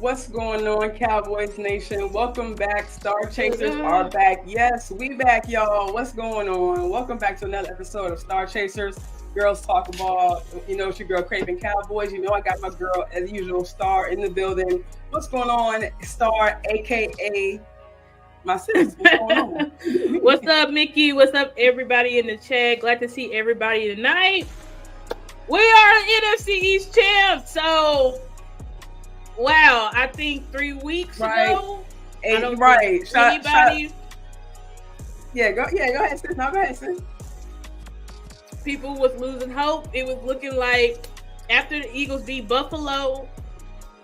What's going on, Cowboys Nation? Welcome back. StarChasers are back. Yes, we back, y'all. What's going on? Welcome back to another episode of StarChasers. Girls talk ball. You know, it's your girl Cravin Cowboys. You know, I got my girl, as usual, Star in the building. What's going on, Star, aka my sis? What's going on? What's up, Mickey? What's up, everybody in the chat? Glad to see everybody tonight. We are NFC East champs. So, wow, I think 3 weeks ago. Hey, I don't right. Anybody? Yeah, go ahead, sis. No, go ahead, sis. People was losing hope. It was looking like after the Eagles beat Buffalo,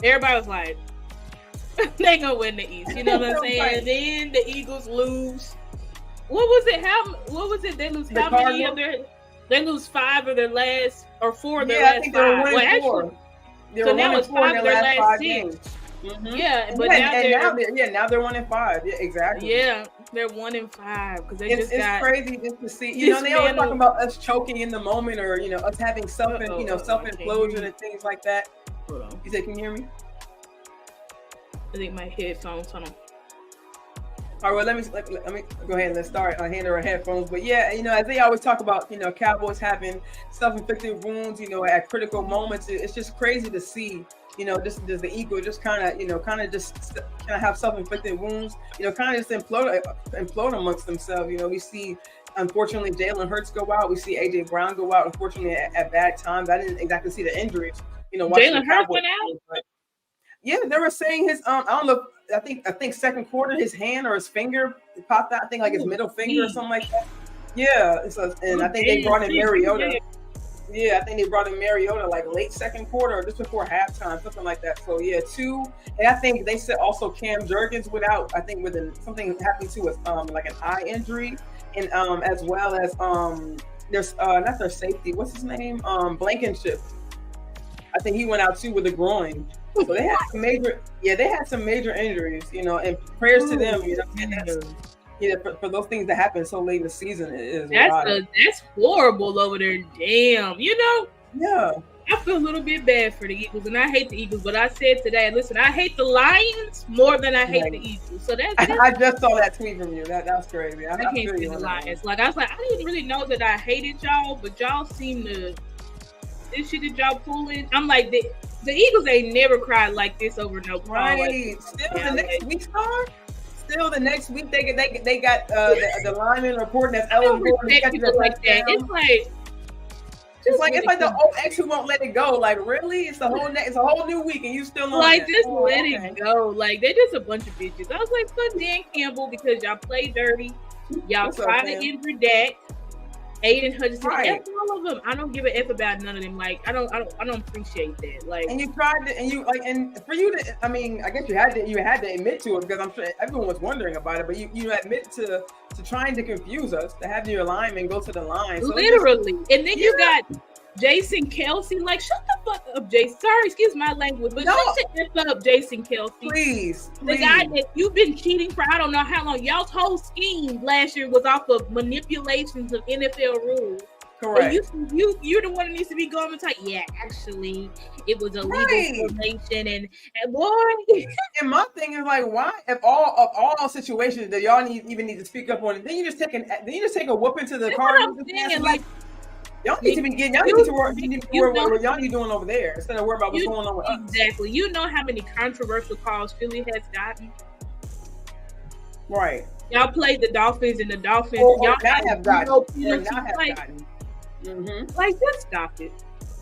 everybody was like, they gonna win the East. You know what I'm saying? And then the Eagles lose. What was it? They lose how many of their? They lose 5 of their last, or 4 of their last 5. Well, so now it's 5 of their last 6. Mm-hmm. Yeah, but now they're 1-5. Yeah, exactly. Yeah, they're 1-5 because they it's crazy just to see. You know, they always talking about us choking in the moment, or us having self-implosion and things like that. Hold on. You say, can you hear me? I think my headphones. Hold on. All right, well, let me go ahead and let's start. I hand her headphones, but yeah, as they always talk about, Cowboys having self-inflicted wounds, at critical moments. It's just crazy to see, just the Eagles just kind of have self-inflicted wounds, kind of just implode amongst themselves. We see, unfortunately, Jalen Hurts go out. We see AJ Brown go out. Unfortunately, at bad times. I didn't exactly see the injuries. Jalen Hurts went out. But yeah, they were saying his I don't know. I think second quarter, his hand or his finger popped out. I think like his middle finger or something like that. Yeah, and I think they brought in Mariota. Yeah, I think they brought in Mariota like late second quarter or just before halftime, something like that. So yeah, 2. And I think they said also Cam Jurgens went out. I think with something happened to his like an eye injury, and as well as there's not their safety. What's his name? Blankenship. I think he went out too with a groin. So they had some major injuries, and prayers to them, for those things that happen so late in the season that's horrible over there. Damn, Yeah. I feel a little bit bad for the Eagles, and I hate the Eagles, but I said today, listen, I hate the Lions more than I hate the Eagles. So that's I just saw that tweet from you. That's crazy. I can't see the Lions. Like I was like, I didn't really know that I hated y'all, but y'all seem to this shit that y'all pulling. I'm like the Eagles ain't never cried like this over no problem. Right. The next week, Star. Still the next week they got the lineman reporting that's eligible to catch the like that. It's like the old ex who won't let it go. Like really, it's a whole new week and you still like just let it go. Like they're just a bunch of bitches. I was like, fuck Dan Campbell because y'all play dirty. Y'all trying to injure Dak. Aiden Hutchinson, right. All of them. I don't give a f about none of them. Like I don't appreciate that. Like, and you tried to, and you like, and for you to, I mean, I guess you had to admit to it because I'm sure everyone was wondering about it. But you admit to trying to confuse us, to have your lineman go to the line. So literally, and then you got Jason Kelsey. Like, shut the fuck up, Jason. Sorry, excuse my language, but shut the f up, Jason Kelsey. Please. The guy that you've been cheating for I don't know how long. Y'all's whole scheme last year was off of manipulations of NFL rules. Correct. And you're the one that needs to be going and like, yeah, actually, it was a legal formation, and boy. And my thing is like, why? If all situations that y'all even need to speak up on it, then you just take a whooping to the Cardinals. Y'all need to be getting. Y'all need to worry. You need to worry about what y'all need doing over there instead of worry about what's going on with us. Exactly. You know how many controversial calls Philly has gotten. Right. Y'all played the Dolphins, and the Dolphins. Y'all have gotten. Mm-hmm. Like, just stop it.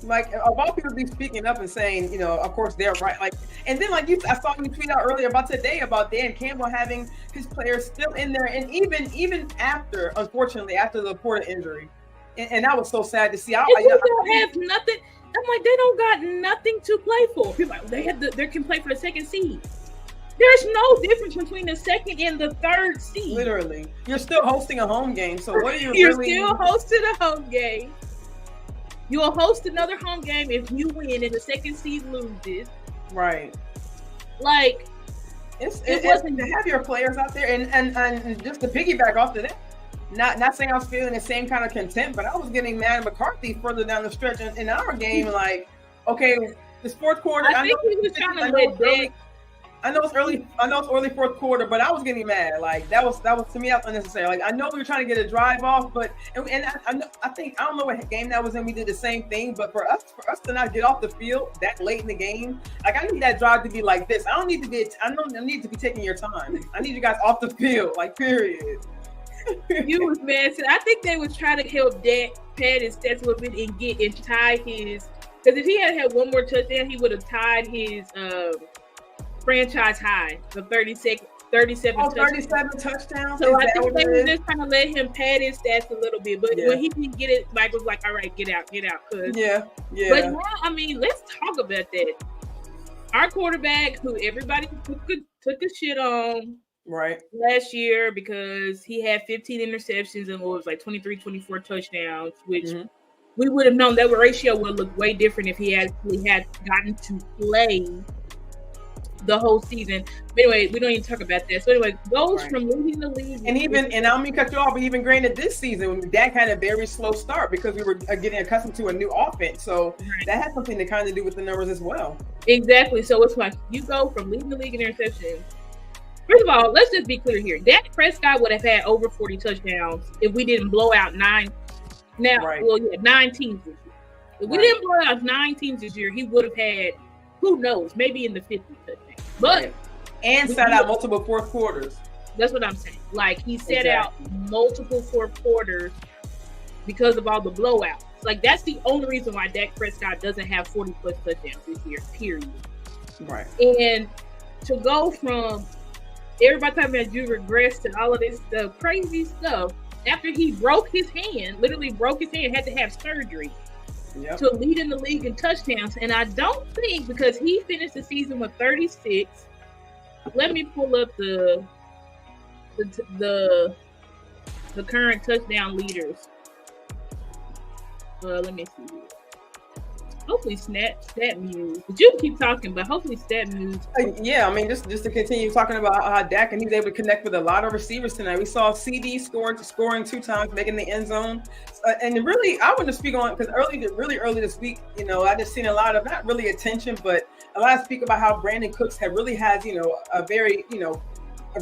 Like, of all people be speaking up and saying, of course they're right. Like, and then like I saw you tweet out earlier about today about Dan Campbell having his players still in there, and even after, unfortunately, after the Porter injury. And that was so sad to see. They don't have nothing. I'm like, they don't got nothing to play for. People like, they can play for the second seed. There's no difference between the second and the third seed. Literally, you're still hosting a home game. So what are you? You're still hosting a home game. You'll host another home game if you win and the second seed loses. Right. Like, it wasn't to have your players out there and just to piggyback off of that. Not saying I was feeling the same kind of contempt, but I was getting mad at McCarthy further down the stretch in our game. Like, okay, this fourth quarter. I think he was trying to let Dak. I know it's early fourth quarter, but I was getting mad. Like that was to me, that was unnecessary. Like I know we were trying to get a drive off, but I don't know what game that was in. We did the same thing, but for us to not get off the field that late in the game, like I need that drive to be like this. I don't need to be taking your time. I need you guys off the field, like period. You was mad. So I think they was trying to help Dak pad his stats a little bit and tie his. Because if he had one more touchdown, he would have tied his franchise high of 37 touchdowns. So I think they were just trying to let him pad his stats a little bit. But when he didn't get it, Mike was like, all right, get out. Yeah. But now, I mean, let's talk about that. Our quarterback, who everybody took a shit on last year because he had 15 interceptions and was like 23-24 touchdowns, which we would have known that ratio would look way different if he actually had gotten to play the whole season. But anyway, we don't even talk about that. So anyway, goes from leading the league. And I don't mean to cut you off, but even granted this season, Dak had a very slow start because we were getting accustomed to a new offense. So that had something to kind of do with the numbers as well. Exactly. So it's like you go from leading the league in interceptions. First of all, let's just be clear here. Dak Prescott would have had over 40 touchdowns if we didn't blow out 9 teams this year. If we didn't blow out 9 teams this year, he would have had, who knows, maybe in the 50 touchdowns. But and sat out multiple fourth quarters. That's what I'm saying. Like he set out multiple fourth quarters because of all the blowouts. Like that's the only reason why Dak Prescott doesn't have 40 plus touchdowns this year, period. Right. And to go from everybody talking about you regress to all of this crazy stuff after he literally broke his hand, had to have surgery. Yep. To lead in the league in touchdowns. And I don't think, because he finished the season with 36. Let me pull up the current touchdown leaders. Let me see. Hopefully StatMuse. But you can keep talking, but hopefully StatMuse. Yeah, I mean, just to continue talking about how Dak, and he's able to connect with a lot of receivers tonight. We saw CD scoring 2 times, making the end zone. And really, I want to speak on, because really early this week, I just seen a lot of, not really attention, but a lot of speak about how Brandon Cooks really has, a very,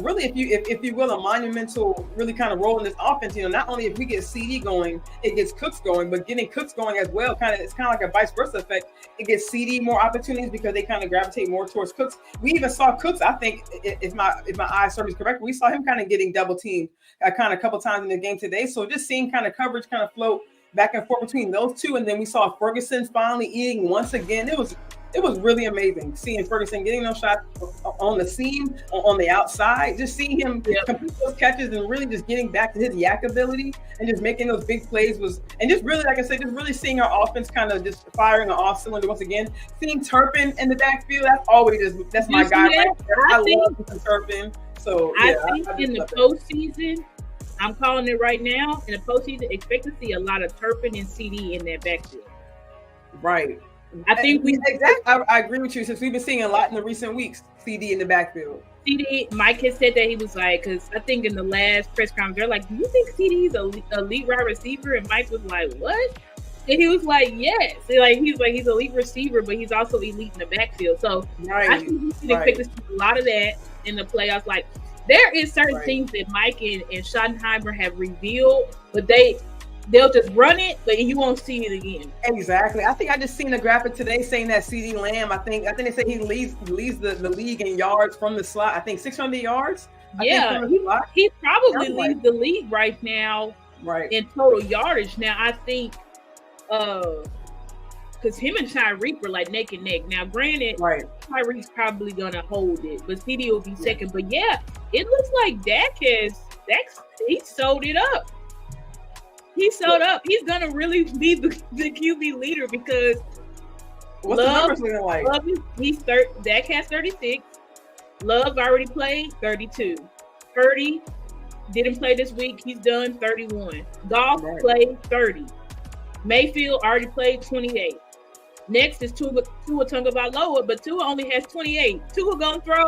really, if you will, a monumental really kind of role in this offense. Not only if we get CD going, it gets Cooks going, but getting Cooks going as well, it's kind of like a vice versa effect. It gets CD more opportunities because they kind of gravitate more towards Cooks. We even saw Cooks, I think, if my eye serves correct, we saw him kind of getting double teamed kind of a couple times in the game today. So just seeing kind of coverage kind of float back and forth between those two, and then we saw Ferguson finally eating once again. It was really amazing seeing Ferguson getting those shots on the seam, on the outside, just seeing him complete those catches and really just getting back to his yak ability and just making those big plays and just really, like I said, just really seeing our offense kind of just firing an off cylinder once again. Seeing Turpin in the backfield, that's my guy right there. I love Turpin. So I think in the postseason, I'm calling it right now, in the postseason, expect to see a lot of Turpin and CD in that backfield. Right. I think I agree with you, since we've been seeing a lot in the recent weeks, CD in the backfield. CD, Mike has said that he was like, because I think in the last press conference, they're like, do you think CD's a lead wide receiver? And Mike was like, what? And he was like, yes. And he's an elite receiver, but he's also elite in the backfield. So I think we can expect to see a lot of that in the playoffs. Like, there is certain things that Mike and Schottenheimer have revealed, but they'll just run it, but you won't see it again. Exactly. I think I just seen a graphic today saying that CD Lamb, I think they say he leads the league in yards from the slot. I think 600 yards. He probably leads the league right now in total yardage. Now, I think because him and Tyreek were like neck and neck. Now, granted, Tyreek's probably going to hold it, but CD will be second. But yeah, it looks like Dak he sold it up. He sold up. He's gonna really be the QB leader because what's the numbers looking like? Dak has 36. Love already played 32. Purdy didn't play this week. He's done 31. Goff played 30. Mayfield already played 28. Next is Tua Tagovailoa, but Tua only has 28. Tua gonna throw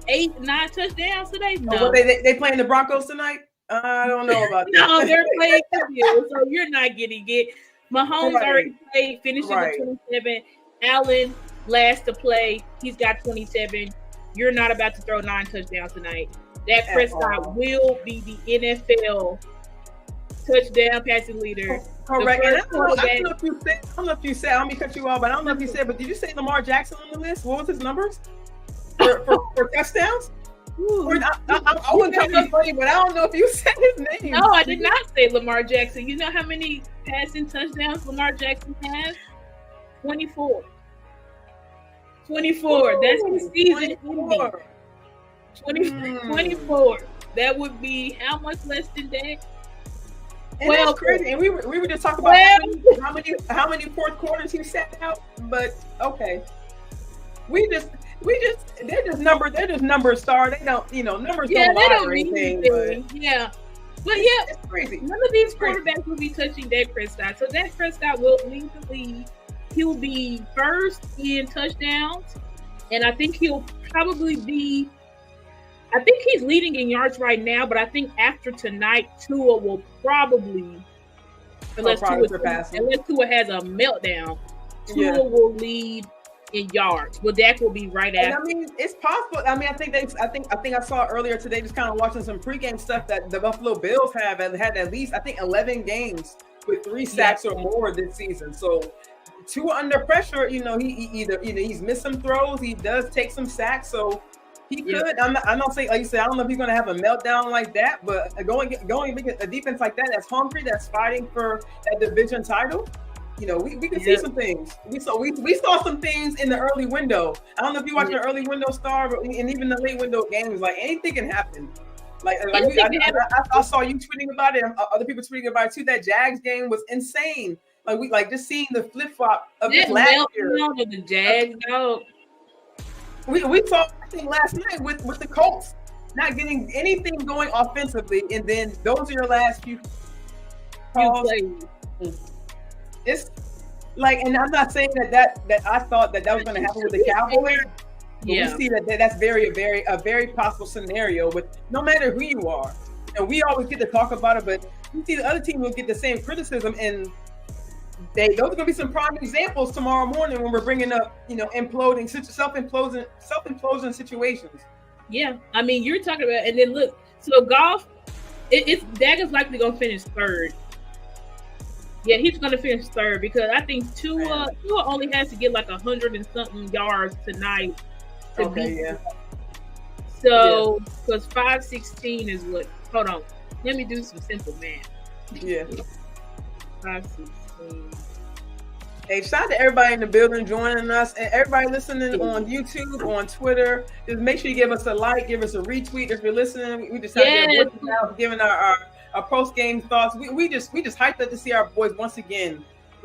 8, 9 touchdowns today? No. They playing the Broncos tonight? I don't know about that. No, they're playing you, so you're not getting it. Mahomes already played, finishing with 27. Allen last to play. He's got 27. You're not about to throw 9 touchdowns tonight. Dak Prescott will be the NFL touchdown passing leader. Correct. And I don't know if you said, I don't mean to cut you off, but I don't know if you said, but did you say Lamar Jackson on the list? What was his numbers for touchdowns? I wouldn't tell you funny, but I don't know if you said his name. No, I did not say Lamar Jackson. You know how many passing touchdowns Lamar Jackson has? 24. 24. Ooh, that's the season 24. 24. That would be how much less than that? And that's crazy. And we were just talking about how many fourth quarters he sat out. But okay, they're just numbers, Star. They don't, numbers don't lie or anything. But it's crazy. None of these quarterbacks will be touching Dak Prescott. So Dak Prescott will lead the league. He'll be first in touchdowns, and I think he'll probably be. I think he's leading in yards right now, but I think after tonight, Tua will probably, unless Tua has a meltdown, Tua will lead in yards. Well, Dak will be right after. I mean, it's possible. I mean, I think I saw earlier today, just kind of watching some pregame stuff that the Buffalo Bills had at least 11 games with 3 sacks or more this season. So Tua under pressure, he's missed some throws. He does take some sacks, so. He could. I'm not saying, like you said, I don't know if he's going to have a meltdown like that, but going a defense like that, that's hungry, that's fighting for that division title, we can see some things. We saw some things in the early window. I don't know if you watched the early window, Star, but and even the late window games, like anything can happen. I saw you tweeting about it, and other people tweeting about it too. That Jags game was insane. Like just seeing the flip flop of this last year. The Jags, We saw, I think, last night with the Colts not getting anything going offensively, and then those are your last few plays. It's like, and I'm not saying that I thought that was going to happen with the Cowboys. But we see that's a very possible scenario with no matter who you are. And we always get to talk about it, but you see the other team will get the same criticism, and those are going to be some prime examples tomorrow morning when we're bringing up, imploding, self-implosion situations. Yeah, I mean, you're talking about, and then look, so Goff, Dak is likely going to finish third. Yeah, he's going to finish third because I think Tua only has to get like 100 and something yards tonight to beat. Yeah. So, because 516 is what? Hold on, let me do some simple math. Yeah. 516. Hey, shout out to everybody in the building joining us, and everybody listening on YouTube, on Twitter. Just make sure you give us a like, give us a retweet if you're listening. We just have giving our post-game thoughts. We just hyped up to see our boys once again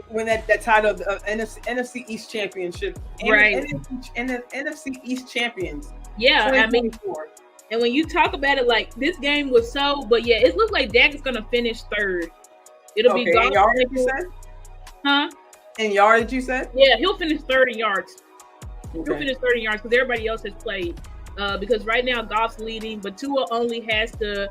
win that title of NFC East Championship. Right. NFC East champions. Yeah, I mean, and when you talk about it, like this game was but it looks like Dak is gonna finish third. It'll be Goff. In yardage, you said? Huh? In yardage, you said? Yeah, he'll finish third in yards. Okay. He'll finish third in yards because everybody else has played. Because right now Goff's leading, but Tua only has to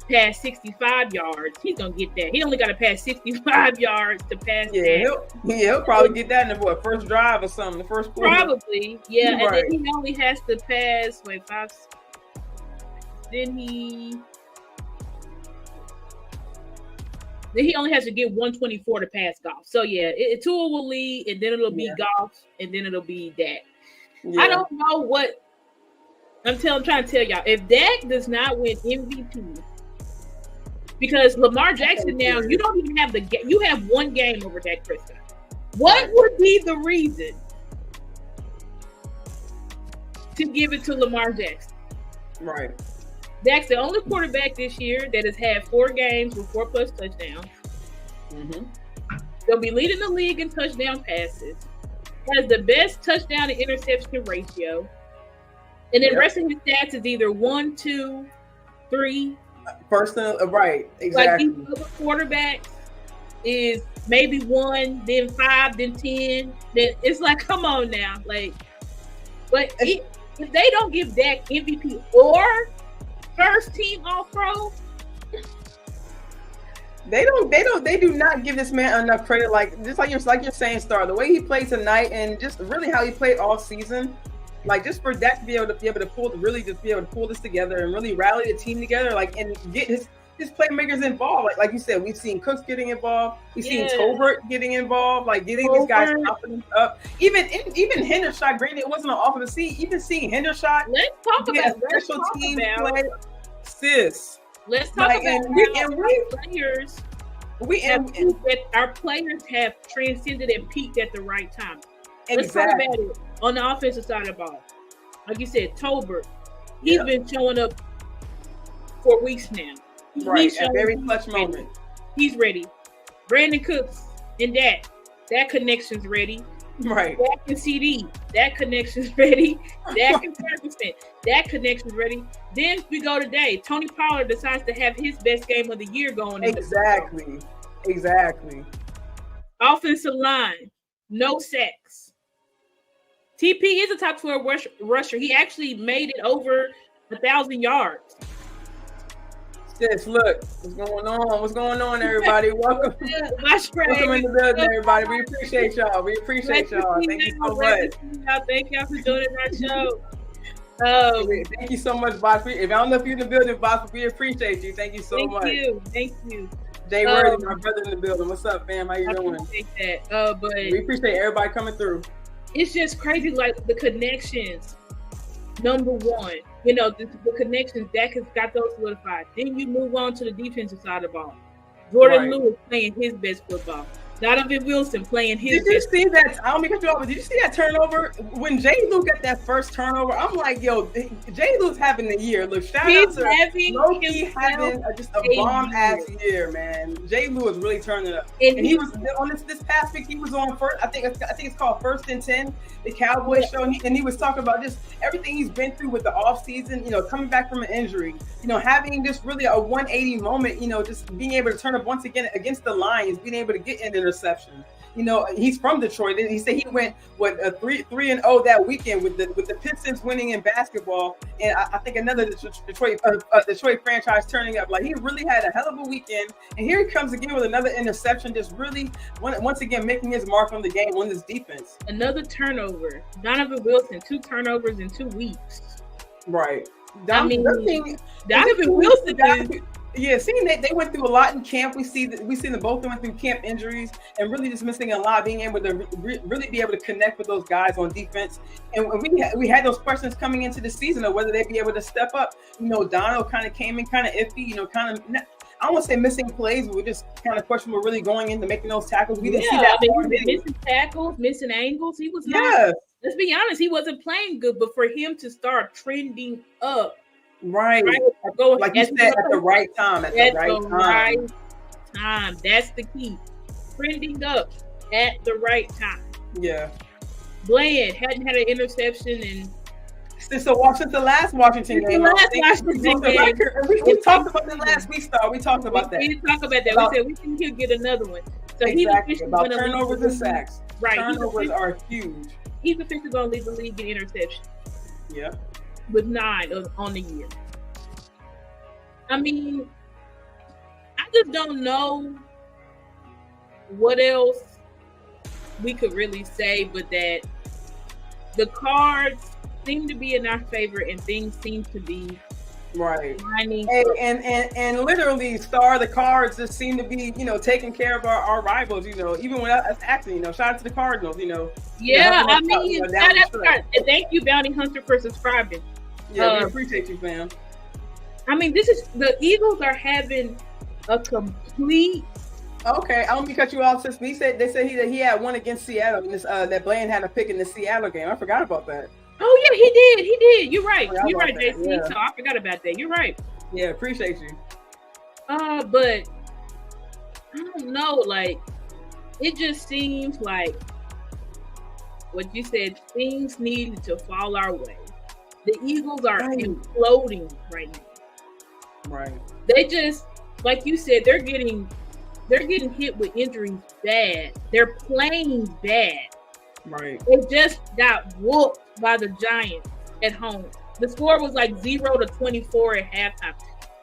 pass 65 yards. He's gonna get that. He only got to pass 65 yards to pass. He'll probably get that in the first drive or something. The first quarter. Probably, yeah. And then he only has to pass. Then he only has to get 124 to pass Goff. So Tua will lead, and then it'll be Goff, and then it'll be Dak. Yeah. I don't know what I'm trying to tell y'all. If Dak does not win MVP, because Lamar Jackson now, you don't even have you have one game over Dak Prescott. What would be the reason to give it to Lamar Jackson? Right. Dak's the only quarterback this year that has had 4 games with 4+ touchdowns. Mm-hmm. They'll be leading the league in touchdown passes. Has the best touchdown to interception ratio. And then rest of his stats is either 1, 2, 3. Right, exactly. Like these other quarterbacks is maybe 1, then 5, then 10. Then it's like, come on now. Like, but if they don't give Dak MVP or first team All-Pro, They do not give this man enough credit. Like just like you're saying, Star, the way he played tonight and just really how he played all season. Like just for Dak to be able to pull this together and really rally the team together, like and get his playmakers involved. Like you said, we've seen Cooks getting involved, we've seen Tolbert getting involved, like getting these guys confidence up. Even Hendershot, granted it wasn't an offensive seat. Even seeing Hendershot, let's talk about special team play, sis. Let's talk about players. Our players have transcended and peaked at the right time. Let's talk about it on the offensive side of the ball. Like you said, Tolbert, he's been showing up for weeks now. Right, at very clutch moment. He's ready. Brandon Cooks and that connection's ready. Right. Dak and CD, that connection's ready. Dak and Ferguson, that connection's ready. Then we go today. Tony Pollard decides to have his best game of the year going. Exactly. Offensive line, no sacks. TP is a top 12 rusher. He actually made it over 1,000 yards. Sis, look, what's going on? What's going on, everybody? Welcome in the building, everybody. We appreciate y'all. Thank you so much. Thank y'all for joining our show. Thank you so much, Boss. If I don't know if you're in the building, Boss, we appreciate you. Thank you so much. Thank you. Jay Worthy, my brother in the building. What's up, fam? How you doing? I appreciate that. But we appreciate everybody coming through. It's just crazy, like the connections. Number one, the connections, Dak has got those solidified. Then you move on to the defensive side of the ball. Jordan Lewis playing his best football. Donovan Wilson playing his best. Did you see that? I don't mean to cut you off, but did you see that turnover? When Jay Lou got that first turnover, I'm like, yo, Jay Lou's having a year. Look, shout out to Loki having just a bomb-ass year, man. Jay Lou is really turning it up. And he was on this past week, he was on first, I think it's called First and 10, the Cowboys show, and he was talking about just everything he's been through with the offseason, coming back from an injury, having just really a 180 moment, just being able to turn up once again against the Lions, being able to get an interception. He's from Detroit. He said he went 3-0 that weekend with the Pistons winning in basketball, and I think another Detroit franchise turning up. Like he really had a hell of a weekend, and here he comes again with another interception, just really once again making his mark on the game on this defense. Another turnover. Donovan Wilson, 2 turnovers in 2 weeks. Right. Donovan Wilson. Seeing they went through a lot in camp. We seen them both went through camp injuries and really just missing a lot, being able to really be able to connect with those guys on defense. And we had those questions coming into the season of whether they'd be able to step up. Donald kind of came in kind of iffy, kind of. I don't want to say missing plays, but we just kind of question we're really going into making those tackles. We didn't see that. Missing tackles, missing angles. He was not. Let's be honest, he wasn't playing good, but for him to start trending up. Right. Like you said, at the right time. At the right time. That's the key. Trending up at the right time. Yeah. Bland hadn't had an interception since the last Washington game. We talked about the last week, Star. We talked about that. We didn't talk about that. We said we think he'll get another one. So he's about turnovers and sacks. Right. Turnovers are huge. He's officially going to lead the league in interception. Yeah. With 9 on the year. I mean, I just don't know what else we could really say, but that the Cards seem to be in our favor and things seem to be right. And literally, Star, the Cards just seem to be, taking care of our rivals, even when us acting, shout out to the Cardinals, Yeah, I mean, and thank you, Bounty Hunter, for subscribing. Yeah, we appreciate you, fam. I mean, the Eagles are having a complete. Okay, I don't mean to cut you off. Since they said he had one against Seattle. That Bland had a pick in the Seattle game. I forgot about that. Oh yeah, he did. You're right. You're right, JC. Yeah. So I forgot about that. You're right. Yeah, appreciate you. But I don't know. Like, it just seems like what you said. Things needed to fall our way. The Eagles are imploding right now. Right. They just, like you said, they're getting hit with injuries bad. They're playing bad. Right. They just got whooped by the Giants at home. The score was like 0-24 at halftime.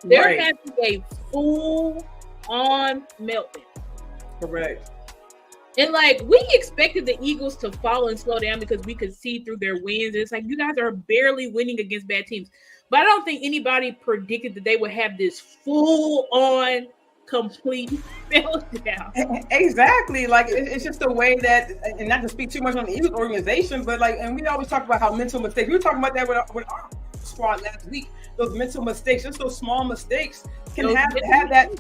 They're having a full on meltdown. Correct. And like we expected the Eagles to fall and slow down because we could see through their wins. It's like you guys are barely winning against bad teams. But I don't think anybody predicted that they would have this full-on, complete meltdown. Exactly. Like it's just a way that, and not to speak too much on the Eagles organization, but like, and we always talk about how mental mistakes. We were talking about that with our squad last week. Those mental mistakes, just those small mistakes, can have that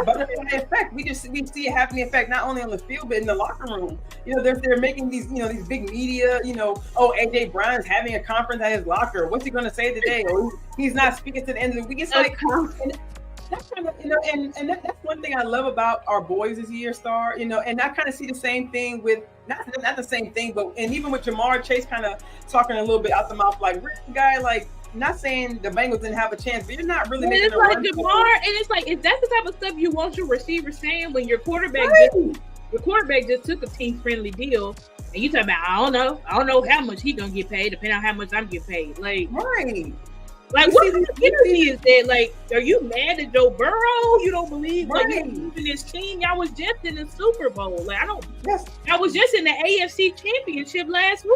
butterfly effect. We see it having the effect not only on the field but in the locker room. You know, they're making these these big media. Oh, AJ Brown's having a conference at his locker. What's he going to say today? Or he's not speaking to the end of the week. It's like. That's kind of, and that's one thing I love about our boys this year, Star. And I kind of see the same thing with not the same thing, but and even with Jamar Chase kind of talking a little bit out the mouth, like guy, like not saying the Bengals didn't have a chance, but you're not really making a run. Jamar, and it's like is that the type of stuff you want your receiver saying when your quarterback just took a team friendly deal, and you talking about I don't know how much he gonna get paid, depending on how much I'm getting paid, like right. Like, what kind of energy is that? Like, are you mad at Joe Burrow? You don't believe like you're losing this team? Y'all was just in the Super Bowl. Like, I was just in the AFC Championship last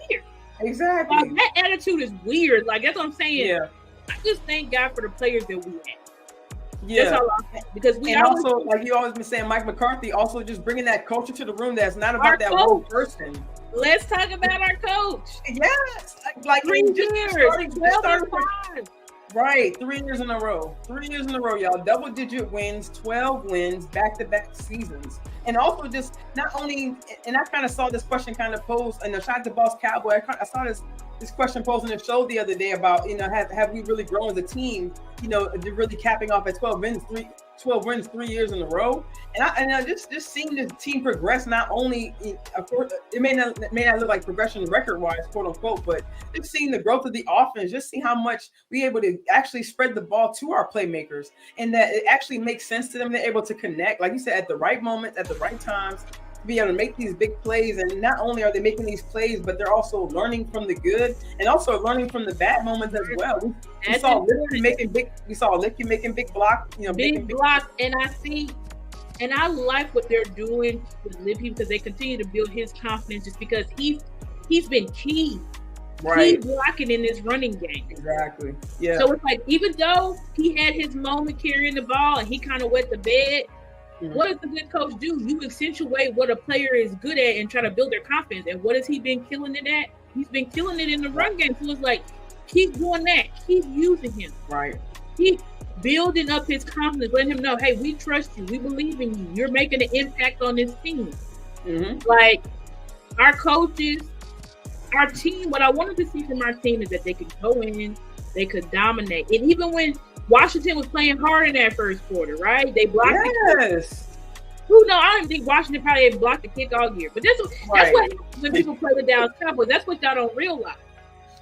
year. Exactly. Like, that attitude is weird. Like, that's what I'm saying. Yeah. I just thank God for the players that we have. Yeah. That's all I'm saying. Because we also, like you always been saying, Mike McCarthy also just bringing that culture to the room that's not about that one person. Let's talk about our coach. Yes, like 3 years. Right, 3 years in a row. 3 years in a row, y'all. Double-digit wins, 12 wins, back-to-back seasons. And also just not only, and I kind of saw this question kind of posed, and shout out to Boss Cowboy. I saw this question posed in the show the other day about, have we really grown as a team, really capping off at 12 wins 3 years in a row. And I just seeing the team progress, not only, of course, it may not look like progression record-wise, quote unquote, but just seeing the growth of the offense, just seeing how much we're able to actually spread the ball to our playmakers, and that it actually makes sense to them. They're able to connect, like you said, at the right moments, at the right times, to be able to make these big plays. And not only are they making these plays, but they're also learning from the good and also learning from the bad moments as well. We saw Licky making big block, big block, and I like what they're doing with Lippy because they continue to build his confidence just because he's been key. Right. He's blocking in this running game. Exactly. Yeah. So it's like, even though he had his moment carrying the ball and he kind of wet the bed, what does the good coach do? You accentuate what a player is good at and try to build their confidence. And what has he been killing it at? He's been killing it in the run game. So it's like, keep doing that. Keep using him. Right. Keep building up his confidence, letting him know, hey, we trust you. We believe in you. You're making an impact on this team. Like, our coaches, our team, what I wanted to see from our team is that they could go in, they could dominate. And even when Washington was playing hard in that first quarter, right? They blocked Who knows? I don't think Washington probably had blocked the kick all year. But that's what happens when people play the Dallas Cowboys. That's what y'all don't realize.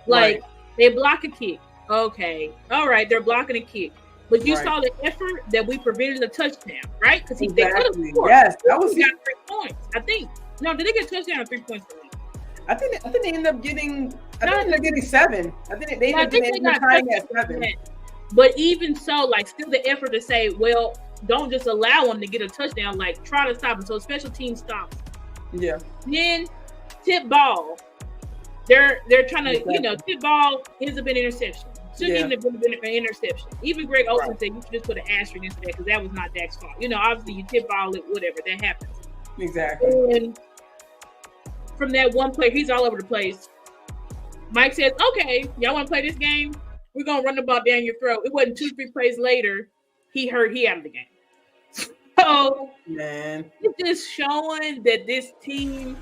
Like, they block a kick. Okay. All right. They're blocking a kick. But you saw the effort that we prevented a touchdown, right? Because they could have scored. Yes, that was got 3 points. I think. No, did they get a touchdown or 3 points? I think they ended up getting. I think they're getting 7. I think they ended up tying at 7. But even so, like, still the effort to say, well, don't just allow them to get a touchdown. Like, try to stop them. So special team stops. Yeah. Then tip ball. They're trying to, tip ball ends up in interception. Shouldn't even have been an interception. Even Greg Olsen said you should just put an asterisk into that because that was not Dak's fault. Obviously you tip ball it, whatever, that happens. Exactly. And from that one player, he's all over the place. Mike says, okay, y'all want to play this game? We're going to run the ball down your throat. It wasn't 2-3 plays later. He out of the game. So, man, it's just showing that this team,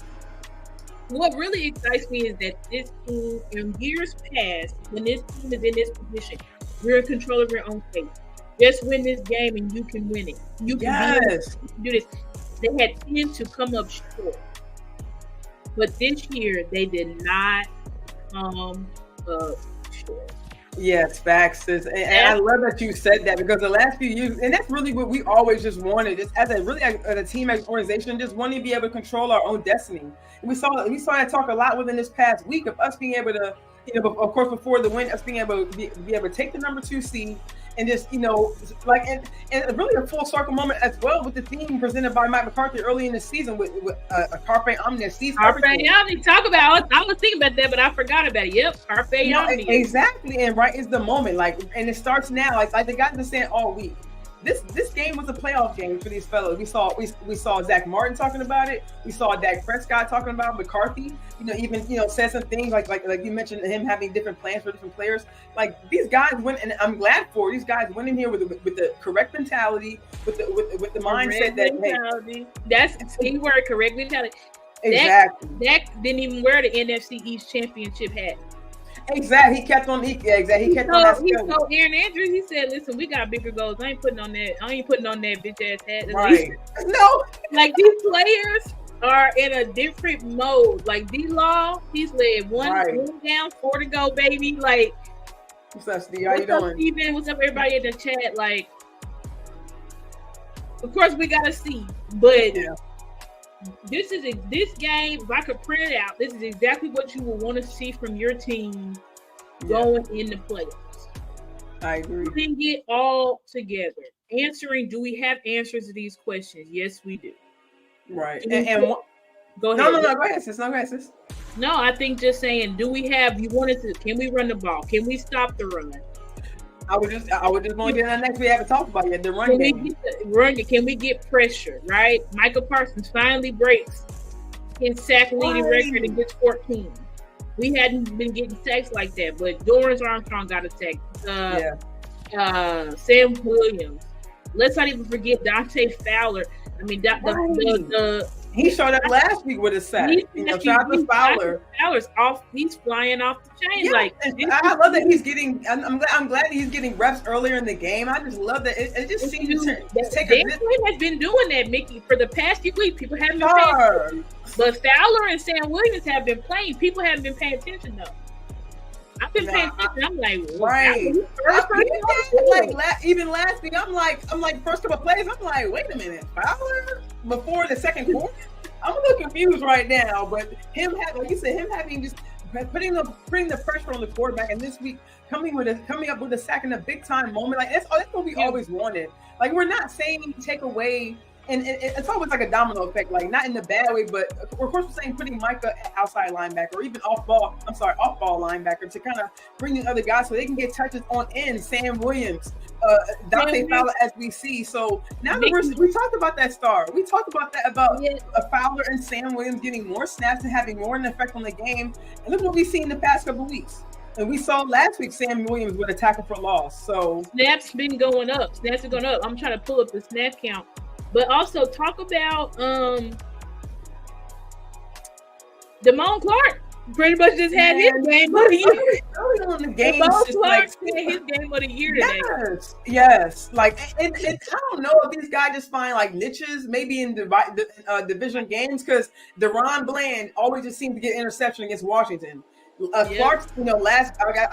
what really excites me is that this team, in years past, when this team is in this position, you're in control of your own fate. Just win this game and you can win it. You can do this. They had 10 to come up short. But this year, they did not come up short. Yes, facts. And I love that you said that because the last few years, and that's really what we always just wanted, just as a team, as an organization, just wanting to be able to control our own destiny. And we saw that talk a lot within this past week of us being able to, of course, before the win, us being able to be able to take the number 2 seed and just like and really a full circle moment as well with the theme presented by Mike McCarthy early in the season with a Carpe Omnia season. Carpe Omnia, talk about. I was thinking about that, but I forgot about it. Yep, Carpe Omnia. Exactly, and right is the moment. Like, and it starts now. Like the guys been saying all week. This game was a playoff game for these fellows. We saw Zach Martin talking about it. We saw Dak Prescott talking about McCarthy. Even said some things like you mentioned him having different plans for different players. Like these guys went, and I'm glad for these guys went in here with the correct mentality, with the mindset mentality. That's the key word, correct mentality. Exactly. Dak didn't even wear the NFC East championship hat. Exactly. He kept on. He kept on that. He told Aaron Andrews. He said, "Listen, we got bigger goals. I ain't putting on that bitch ass hat." Right. No. Like these players are in a different mode. Like D-Law, he's led one down, 4 to go, baby. Like, what's up, Steve? How you doing? Steven? What's up, everybody in the chat? Like, of course we gotta see, but. Yeah. This game, if I could print it out, this is exactly what you will want to see from your team going in the playoffs. I agree. Bring it all together. Do we have answers to these questions? Yes, we do. Right. Go ahead. No, go ahead, sis. No, I think just saying, can we run the ball? Can we stop the run? I would just want to get on next. We haven't talked about yet. The run game. Can we get pressure? Right. Michael Parsons finally breaks his sack leading record and gets 14. We hadn't been getting sacks like that, but Dorrance Armstrong got a sack. Sam Williams. Let's not even forget Dante Fowler. I mean, he showed up last week with a sack. Travis Fowler. Fowler's off. He's flying off the chain. Yeah, I love that he's getting. I'm glad he's getting reps earlier in the game. I just love that. It just seems to take a bit. Has been doing that, Mickey, for the past few weeks. People haven't been paying attention. But Fowler and Sam Williams have been playing. People haven't been paying attention though. I've been paying attention. I'm like, right. Even last week, I'm like, first couple plays, I'm like, wait a minute, Fowler before the second quarter. I'm a little confused right now, but him having just putting the pressure on the quarterback, and this week coming up with a sack in a big time moment, like that's what we always wanted. Like we're not saying take away. And it's always like a domino effect, like not in the bad way, but of course we're saying putting Micah at outside linebacker or even off ball linebacker to kind of bring the other guys so they can get touches on end. Sam Williams, Dante Fowler, as we see. So now we talked about that star. We talked about that about Fowler and Sam Williams getting more snaps and having more an effect on the game. And look what we've seen the past couple of weeks. And we saw last week Sam Williams with a tackle for loss. So snaps been going up. Snaps are going up. I'm trying to pull up the snap count. But also talk about Damone Clark. Pretty much just had his game of the year. Early on the game, Damone Clark had his game of the year today. Yes. Like, and I don't know if these guys just find like niches, maybe in division games, because Deron Bland always just seems to get interception against Washington. Clark's, I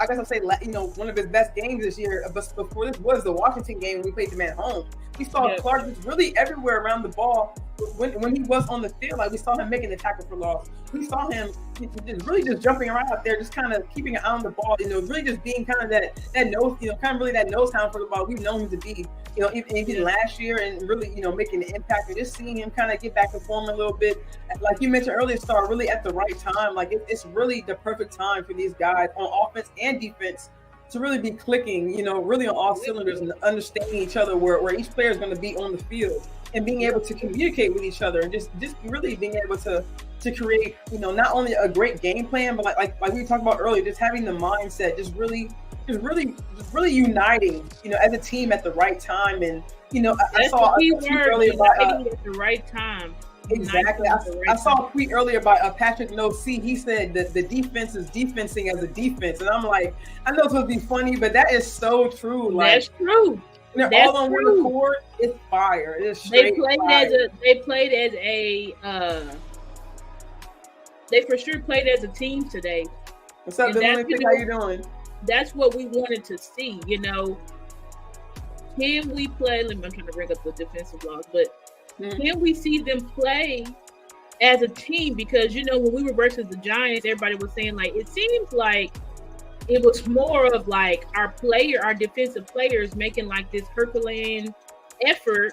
guess I'll say, one of his best games this year. But before this was the Washington game when we played them at home. We saw Clark just really everywhere around the ball when he was on the field. Like we saw him making the tackle for loss. We saw him just jumping around out there, just kind of keeping an eye on the ball. Really just being kind of that nose, kind of really that nose hound for the ball. We've known him to be, even last year, and really, making an impact. And just seeing him kind of get back to form a little bit, like you mentioned earlier, Star, really at the right time. Like it's really the perfect time for these guys on offense and defense to really be clicking, really on all cylinders and understanding each other where each player is going to be on the field and being able to communicate with each other and just really being able to create, not only a great game plan, but like we talked about earlier, just having the mindset, just really uniting, as a team at the right time. And, I saw a tweet earlier about at the right time. Exactly. I saw a tweet earlier by Patrick No C. He said that the defense is defensing as a defense. And I'm like, I know it's going to be funny, but that is so true. Like, that's true. They're all on one accord. It's fire. It's straight fire. They for sure played as a team today. What's up, Dylan? How you doing? That's what we wanted to see, Can we play? I'm trying to bring up the defensive laws, but can we see them play as a team? Because when we were versus the Giants, everybody was saying like it seems like it was more of like our defensive players making like this Herculean effort,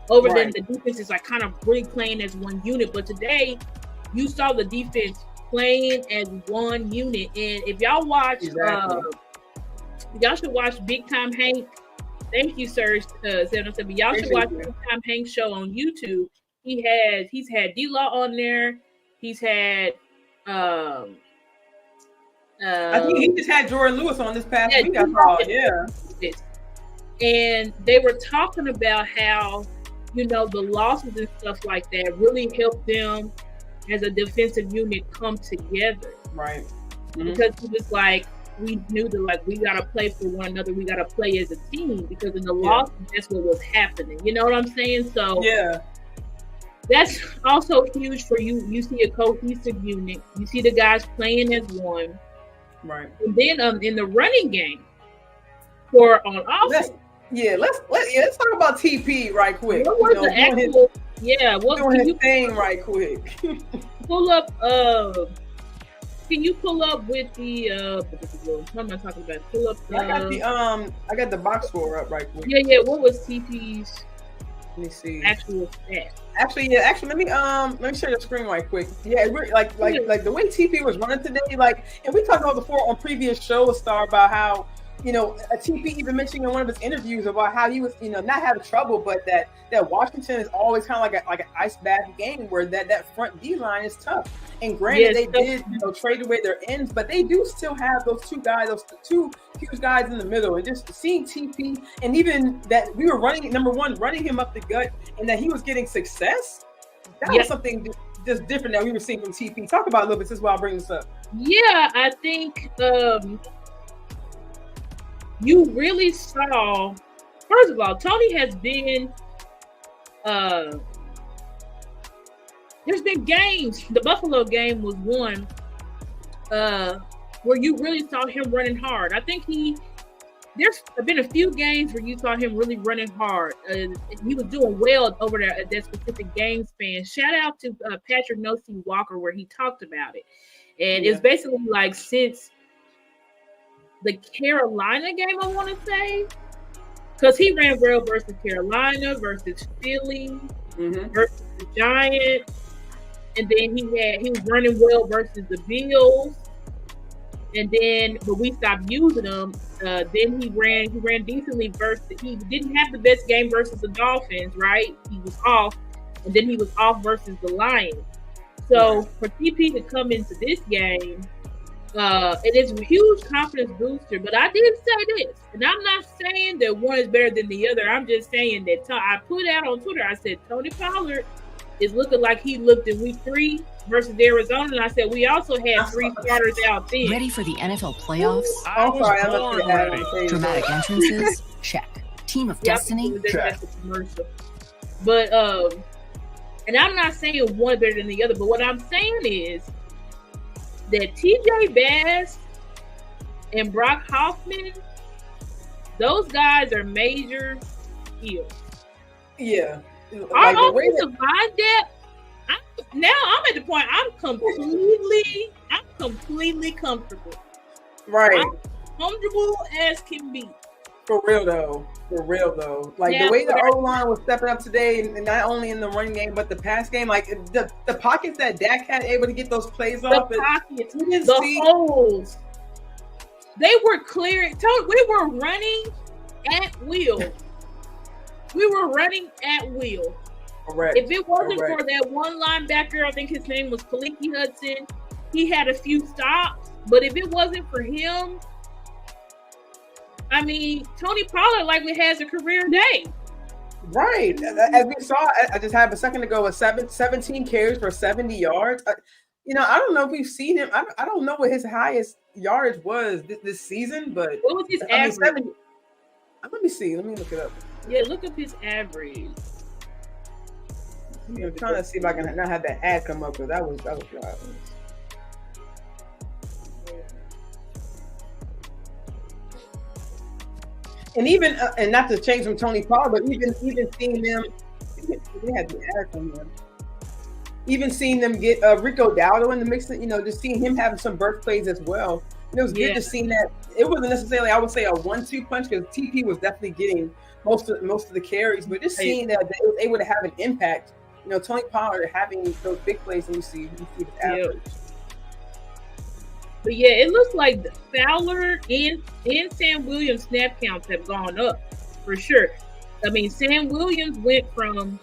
over Right. the defense is like kind of really playing as one unit. But today, you saw the defense playing as one unit. And if y'all watch, y'all should watch Big Time Hank. Thank you, sir. 707. Y'all should watch Big Time Hank show on YouTube. He's had D-Law on there. He's had I think he just had Jordan Lewis on this past week. I saw, and they were talking about how, the losses and stuff like that really helped them as a defensive unit come together. Right. Mm-hmm. Because it was like, we knew that like we gotta play for one another, we gotta play as a team, because in the losses, that's what was happening. You know what I'm saying? So that's also huge for you. You see a cohesive unit. You see the guys playing as one. Right. And then in the running game on offense. Let's talk about TP right quick. What was the actual? Doing his thing right quick. Pull up. Can you pull up with the? What am I talking about? Pull up. I got the box score up right quick. Yeah. What was TP's? Let me see. Actual stats. Actually, let me share the screen right quick. Yeah, like the way TP was running today, and we talked about before on previous shows, Star, about how, a TP even mentioning in one of his interviews about how he was, not having trouble, but that Washington is always kind of like an ice bath game where that front D line is tough. And granted, they did trade away their ends, but they do still have those two huge guys in the middle. And just seeing TP, and even that we were running him up the gut, and that he was getting success. That was something just different that we were seeing from TP. Talk about it a little bit. This is why I bring this up. Yeah, I think you really saw. First of all, Tony has been. There's been games. The Buffalo game was one where you really saw him running hard. I think there's been a few games where you saw him really running hard. He was doing well over there at that specific game span. Shout out to Patrick Nosey Walker, where he talked about it. And it's basically like since the Carolina game, I want to say, because he ran well versus Carolina, versus Philly, versus the Giants. And then he was running well versus the Bills, but we stopped using him. Then he ran decently versus. He didn't have the best game versus the Dolphins, right? He was off, and then he was off versus the Lions. So for TP to come into this game, it is a huge confidence booster. But I did say this, and I'm not saying that one is better than the other. I'm just saying that I put out on Twitter. I said Tony Pollard is looking like he looked in week 3 versus Arizona, and I said we also had 3 starters out then. Ready for the NFL playoffs? Dramatic entrances? Check. Team of Destiny? Check. But and I'm not saying one better than the other, but what I'm saying is that TJ Bass and Brock Hoffman, those guys are major skills. Yeah. Our offensive line depth. I'm at the point I'm completely comfortable. Right. I'm comfortable as can be. For real though. Like the way the O-line was stepping up today, and not only in the running game but the pass game, like the pockets that Dak had able to get those plays off. The pockets, holes. They were clearing. We were running at will. Correct. If it wasn't for that one linebacker, I think his name was Kaliki Hudson, he had a few stops. But if it wasn't for him, I mean, Tony Pollard likely has a career day. Right. As we saw, I just had a second ago, 17 carries for 70 yards. I don't know if we've seen him. I don't know what his highest yardage was this season, but what was his average? Let me see. Let me look it up. Yeah, look up his average. I'm trying to see if I can not have that ad come up, because that was wild. And even and not to change from Tony Pollard, but even seeing them, we had the ad from them. Even seeing them get Rico Dowdle in the mix, just seeing him having some birth plays as well. It was good to see that it wasn't necessarily, I would say, a 1-2 punch because TP was definitely getting most of the carries, but just seeing that they was able to have an impact. You know, Tony Pollard having those big plays, and you see the average. But yeah, it looks like Fowler and Sam Williams snap counts have gone up for sure. I mean, Sam Williams went from,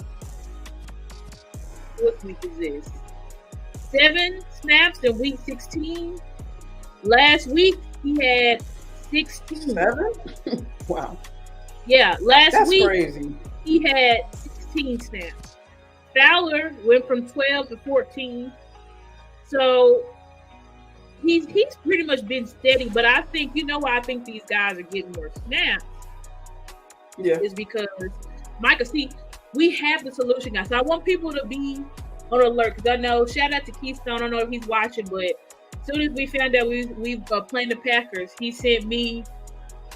what week is this? 7 snaps in week 16. Last week he had 16. 7? Wow. Yeah, last week crazy. He had 16 snaps. Fowler went from 12 to 14. So he's pretty much been steady, but I think, you know why I think these guys are getting more snaps? Yeah. Is because, Micah, see, we have the solution, guys. So I want people to be on alert because I know, shout out to Keystone, I don't know if he's watching, but as soon as we found out we playing the Packers, he sent me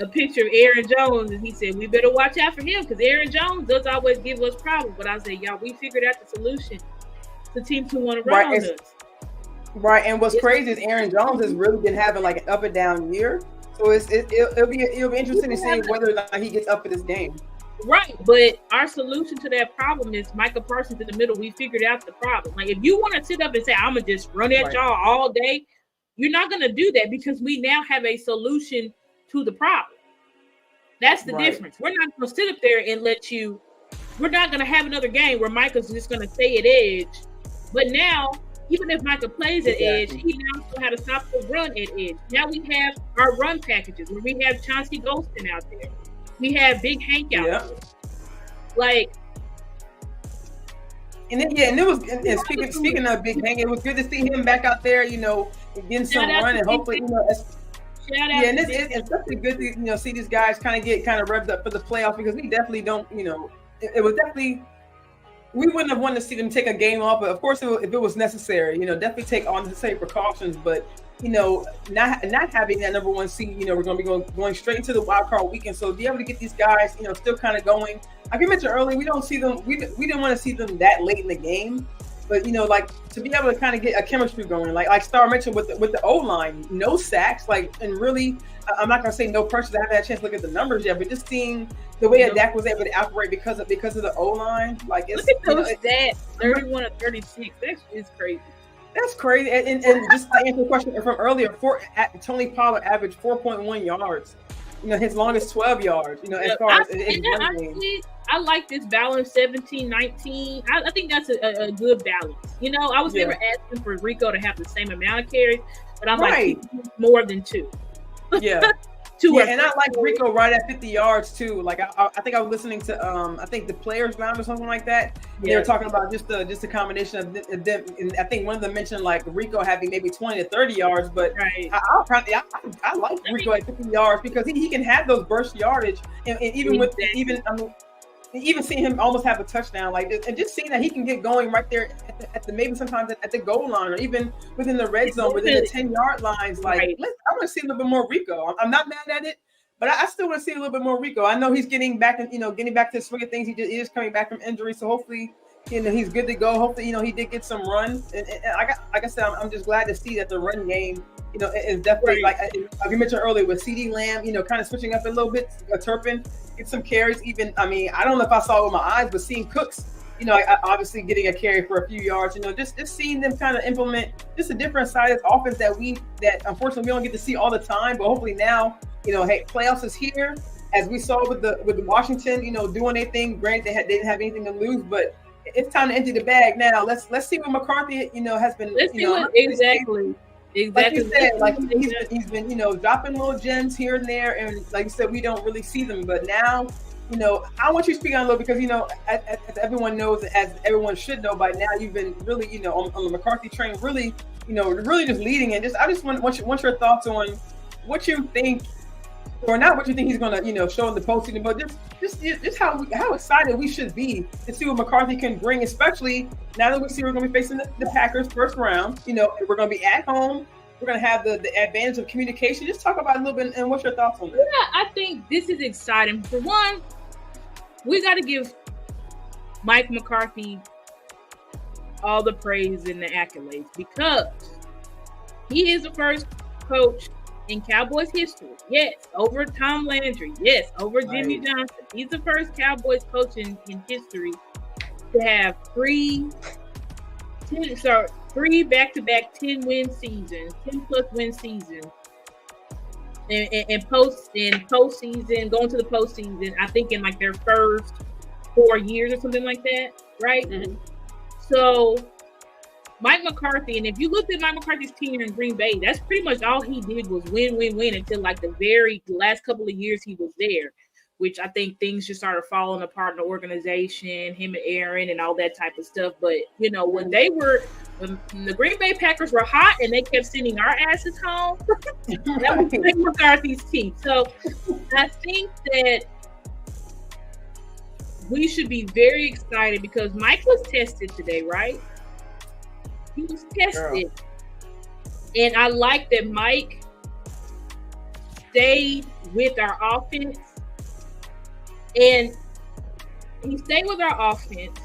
a picture of Aaron Jones, and he said, we better watch out for him because Aaron Jones does always give us problems. But I said, y'all, we figured out the solution to teams who want to run on us. Right, and what's crazy is Aaron Jones has really been having like an up and down year. So it'll be interesting to see whether or not he gets up for this game. Right, but our solution to that problem is Micah Parsons in the middle. We figured out the problem. Like, if you want to sit up and say, I'm going to just run at y'all all day, you're not going to do that because we now have a solution to the problem. That's the difference. We're not going to sit up there and we're not going to have another game where Micah's just going to stay at edge. But now, even if Micah plays at edge, he now knows how to stop the run at edge. Now we have our run packages where we have Chauncey Golston out there. We have Big Hank out there. Like, and it was speaking of Big Hank, it was good to see him back out there, you know, getting some run and hopefully, you know, and it's definitely good to, you know, see these guys kind of get revved up for the playoffs because we definitely don't, you know, it was definitely, we wouldn't have wanted to see them take a game off, but of course, if it was necessary, you know, definitely take all necessary precautions. But you know, not having that number 1 seed, you know, we're going to be going straight into the wild card weekend. So be able to get these guys, you know, still kind of going. Like we mentioned earlier, we don't see them. We didn't want to see them that late in the game, but you know, like to be able to kind of get a chemistry going, like Star mentioned with the O line, no sacks, like, and really, I'm not going to say no pressure. I haven't had a chance to look at the numbers yet, but just seeing the way that Dak was able to operate because of the O line, like it's, look at those stats, 31 of 36. That is crazy. That's crazy. And just to answer the question from earlier, Tony Pollard averaged 4.1 yards. You know, his longest 12 yards. You know, as far as honestly, I like this balance 17-19. I think that's a good balance. You know, I was never asking for Rico to have the same amount of carries, but I'm like more than 2. Yeah. And I like Rico right at 50 yards too. Like I think I was listening to I think the Players Lounge or something like that. They were talking about just a combination of them, and I think one of them mentioned like Rico having maybe 20 to 30 yards. But I like Rico at 50 yards because he can have those burst yardage, and even seeing him almost have a touchdown like this, and just seeing that he can get going right there at the maybe sometimes at the goal line or even within the red zone, within the 10-yard lines. Like, I want to see a little bit more Rico. I'm not mad at it, but I still want to see a little bit more Rico. I know he's getting back to the swing of things. He is coming back from injury, so hopefully, you know, he's good to go. Hopefully, you know, he did get some run. And like I said, I'm just glad to see that the run game, you know, is definitely like you mentioned earlier with CeeDee Lamb, you know, kind of switching up a little bit. Turpin get some carries. Even, I mean, I don't know if I saw it with my eyes, but seeing Cooks, you know, obviously getting a carry for a few yards, you know, just seeing them kind of implement just a different side of offense that unfortunately we don't get to see all the time. But hopefully now, you know, hey, playoffs is here, as we saw with the Washington, you know, doing their thing. Granted, they didn't have anything to lose, but it's time to empty the bag now. Let's see what McCarthy, you know, has been. Let's see what exactly. Like you said, like he's been, you know, dropping little gems here and there, and like you said, we don't really see them. But now, you know, I want you to speak on a little because, you know, as everyone knows, as everyone should know by now, you've been really, you know, on the McCarthy train, really, you know, really just leading. And I just want your thoughts on what you think, or not what you think he's going to, you know, show in the postseason, but just how excited we should be to see what McCarthy can bring, especially now that we see we're going to be facing the Packers first round. You know, we're going to be at home. We're going to have the advantage of communication. Just talk about it a little bit, and what's your thoughts on that? Yeah, I think this is exciting. For one, we got to give Mike McCarthy all the praise and the accolades because he is the first coach in Cowboys history. Yes, over Tom Landry. Yes, over Jimmy Johnson. He's the first Cowboys coach in history to have three back-to-back 10-win seasons, 10-plus win seasons, and postseason, going to the postseason. I think in like their first 4 years or something like that, right? Mm-hmm. So Mike McCarthy, and if you looked at Mike McCarthy's tenure in Green Bay, that's pretty much all he did was win until like the last couple of years he was there, which I think things just started falling apart in the organization, him and Aaron and all that type of stuff. But, you know, when the Green Bay Packers were hot and they kept sending our asses home, that was Mike McCarthy's team. So I think that we should be very excited because Mike was tested today, right? He was tested. And I like that Mike stayed with our offense. And he stayed with our offense.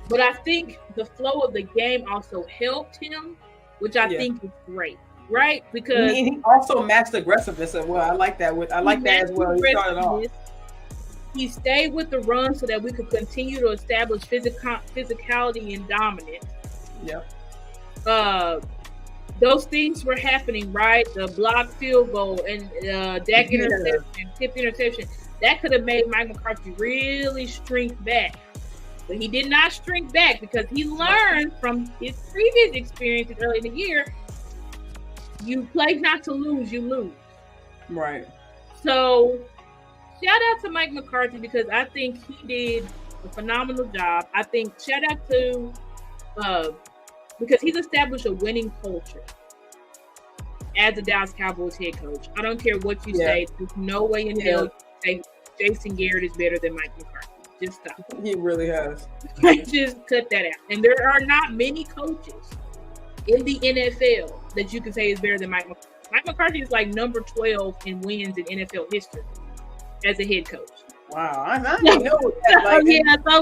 But I think the flow of the game also helped him, which I think is great, right? Because he also matched aggressiveness as well. I like that as well. He started off. He stayed with the run so that we could continue to establish physicality and dominance. Yep. Those things were happening, right? The blocked field goal and Dak interception, tipped interception. That could have made Mike McCarthy really shrink back. But he did not shrink back because he learned from his previous experiences early in the year. You play not to lose, you lose. Right. So shout out to Mike McCarthy because I think he did a phenomenal job. I think shout out to because he's established a winning culture as a Dallas Cowboys head coach. I don't care what you say. There's no way in hell you say Jason Garrett is better than Mike McCarthy. Just stop. He really has. Just cut that out. And there are not many coaches in the NFL that you can say is better than Mike McCarthy. Mike McCarthy is like number 12 in wins in NFL history as a head coach. Wow, I didn't know that.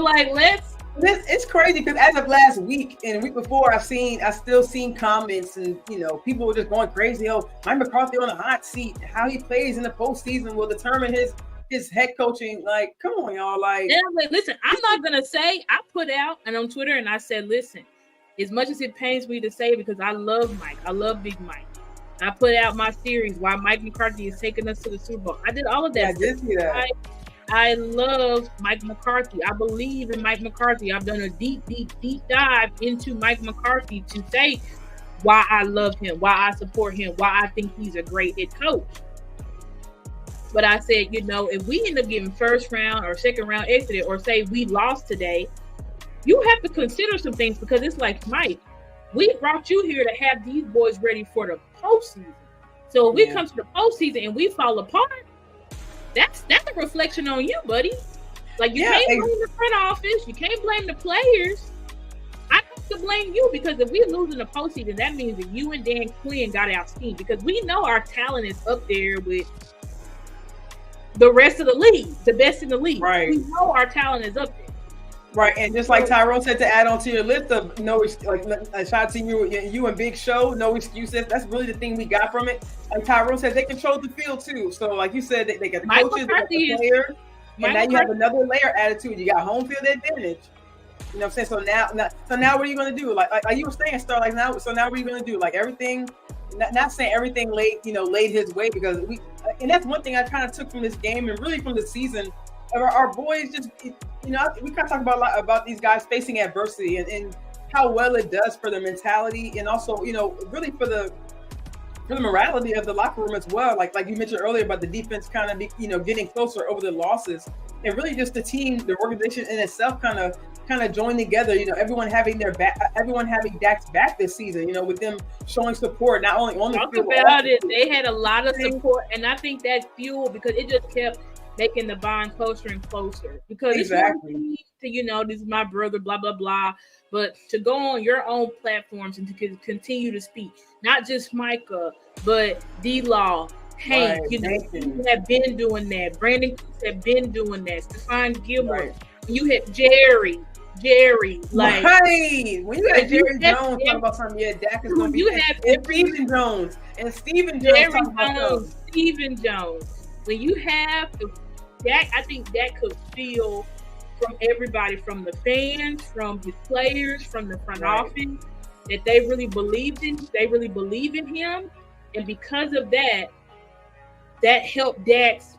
Like, it's crazy because as of last week and the week before, I still seen comments and people were just going crazy. Oh, Mike McCarthy on the hot seat. How he plays in the postseason will determine his head coaching. Like, come on, y'all. Like, listen, I'm not gonna say. I put out and on Twitter and I said, listen, as much as it pains me to say it because I love Mike, I love Big Mike. I put out my series why Mike McCarthy is taking us to the Super Bowl. I did all of that. I did see that. I love Mike McCarthy. I believe in Mike McCarthy. I've done a deep dive into Mike McCarthy to say why I love him, why I support him, why I think he's a great head coach. But I said, if we end up getting first round or second round exited or say we lost today, you have to consider some things because it's like, Mike, we brought you here to have these boys ready for the postseason. So if we come to the postseason and we fall apart, that's a reflection on you, buddy. Like, you can't blame the front office. You can't blame the players. I have to blame you because if we lose in the postseason, that means that you and Dan Quinn got out steam because we know our talent is up there with the rest of the league, the best in the league. Right. We know our talent is up there. Right, and just like Tyrone said, to add on to your list of shout out to you and Big Show, no excuses. That's really the thing we got from it. Like Tyrone said, they control the field too. So, like you said, they got the coaches, they got the players, and now you have another layer added to it. You got home field advantage. You know what I'm saying? So now, what are you going to do? Like you were saying, Star. Like now, so now what are you going to do? Like everything. Not saying everything laid his way because and that's one thing I kind of took from this game and really from the season. Our boys just, we kind of talk about these guys facing adversity and how well it does for their mentality and also, really for the morality of the locker room as well. Like you mentioned earlier about the defense kind of getting closer over the losses and really just the team, the organization in itself kind of joined together. Everyone having Dak's back this season. With them showing support not only on the field. Talk about it. They had a lot of support, and I think that fueled because it just kept making the bond closer and closer because exactly. It's to, this is my brother, blah, blah, blah. But to go on your own platforms and to continue to speak, not just Micah, but D-Law, Hank, you have been doing that. Brandon Cooks have been doing that. Stephon Gilmore. Right. You had Jerry. Jerry. Like, right. When you had Jerry Jones talking about something, yeah, Dak is going to be. You have Stephen Jones and Stephen Jones. Jerry Jones, Stephen Jones. When you have Dak, I think Dak could feel from everybody, from the fans, from his players, from the front office, that they really believed in. They really believe in him, and because of that, that helped Dak's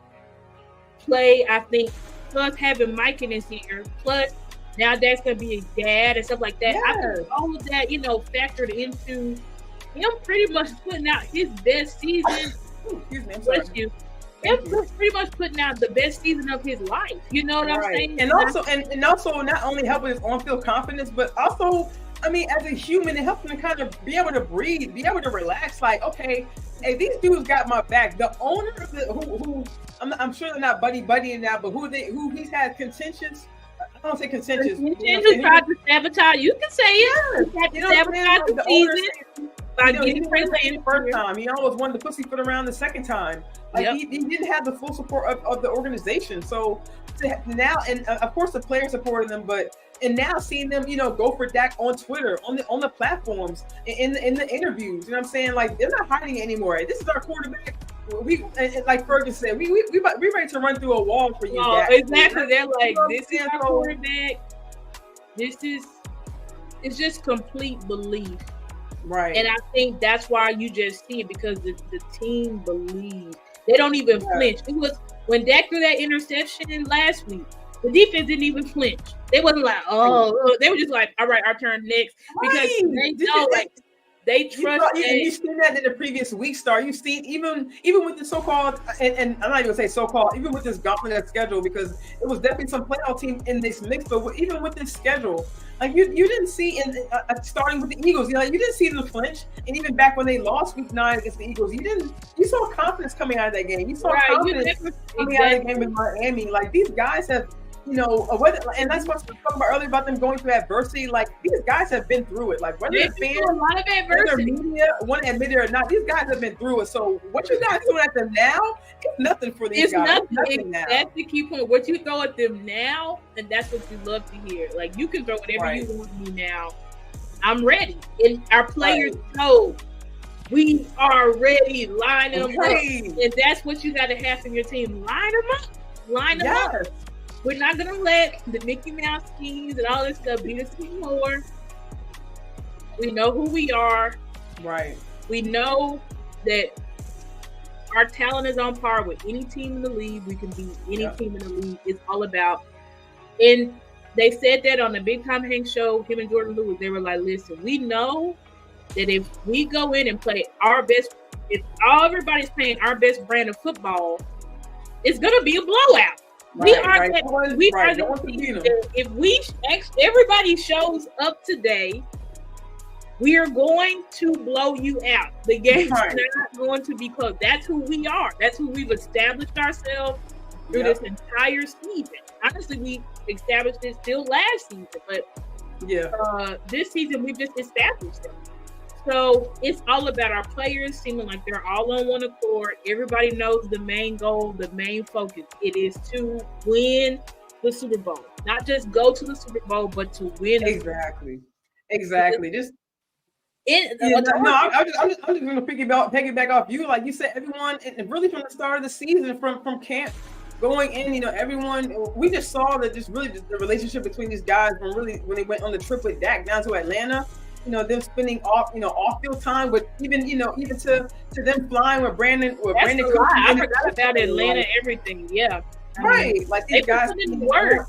play. I think, plus having Mike in his ear, plus now Dak's gonna be a dad and stuff like that. Yes. I think all of that, factored into him pretty much putting out his best season. Excuse me, I'm sorry. Him pretty much putting out the best season of his life. You know what I'm saying? And also not only helping his on-field confidence, but also, I mean, as a human, it helps him to kind of be able to breathe, be able to relax. Like, okay, hey, these dudes got my back. The owner of who I'm sure they're not buddy now, but who he's had contentious. I don't say contentious. Who tried to sabotage? You can say it. He tried to sabotage the season. He didn't the first time. He almost won the pussyfoot around the second time. Like he didn't have the full support of the organization. So now, and of course the players supported them, and now seeing them, go for Dak on Twitter, on the platforms, in the interviews. You know what I'm saying? Like, they're not hiding it anymore. This is our quarterback. We like Ferguson said, we ready to run through a wall for you. Dak. Exactly. They're like, this is our quarterback. It's just complete belief. Right. And I think that's why you just see it, because the team believes. They don't even flinch. It was when Dak threw that interception last week, the defense didn't even flinch. They wasn't like, they were just like, all right, our turn next. Because they know, they trust. You've seen that in the previous week, Star. You've seen even with the so-called, and I'm not even gonna say so-called, even with this gauntlet of schedule, because it was definitely some playoff team in this mix. But even with this schedule, like you didn't see starting with the Eagles, you didn't see them flinch. And even back when they lost Week 9 against the Eagles, you saw confidence coming out of that game. You saw confidence coming out of the game with Miami. Like, these guys have. And that's what I was talking about earlier about them going through adversity. Like, these guys have been through it. Like, whether they're fans, a lot of adversity, whether media want to admit it or not, these guys have been through it. So what you guys doing at them now, it's nothing for these guys. It's nothing now. That's the key point. What you throw at them now, and that's what you love to hear. Like, you can throw whatever you want to me now. I'm ready. And our players know we are ready. Line them up. And that's what you got to have from your team. Line them up. Line them up. We're not going to let the Mickey Mouse schemes and all this stuff beat us anymore. We know who we are. Right. We know that our talent is on par with any team in the league. We can beat any team in the league. It's all about. And they said that on the Big Time Hank show, him and Jordan Lewis, they were like, listen, we know that if we go in and play our best, if everybody's playing our best brand of football, it's going to be a blowout. We are the team. If everybody shows up today, we are going to blow you out. The game's not going to be close. That's who we are. That's who we've established ourselves through this entire season. Honestly, we established it still last season, but this season we've just established it. So it's all about our players seeming like they're all on one accord. Everybody knows the main goal, the main focus. It is to win the Super Bowl. Not just go to the Super Bowl, but to win. Exactly. I'm just going to piggyback off you. Like you said, everyone, and really from the start of the season, from camp going in, everyone, we just saw that the relationship between these guys when they went on the trip with Dak down to Atlanta. Them spending off-field time, but even to them flying with Brandon. I forgot about Atlanta, everything. Yeah. Right. Like these guys work.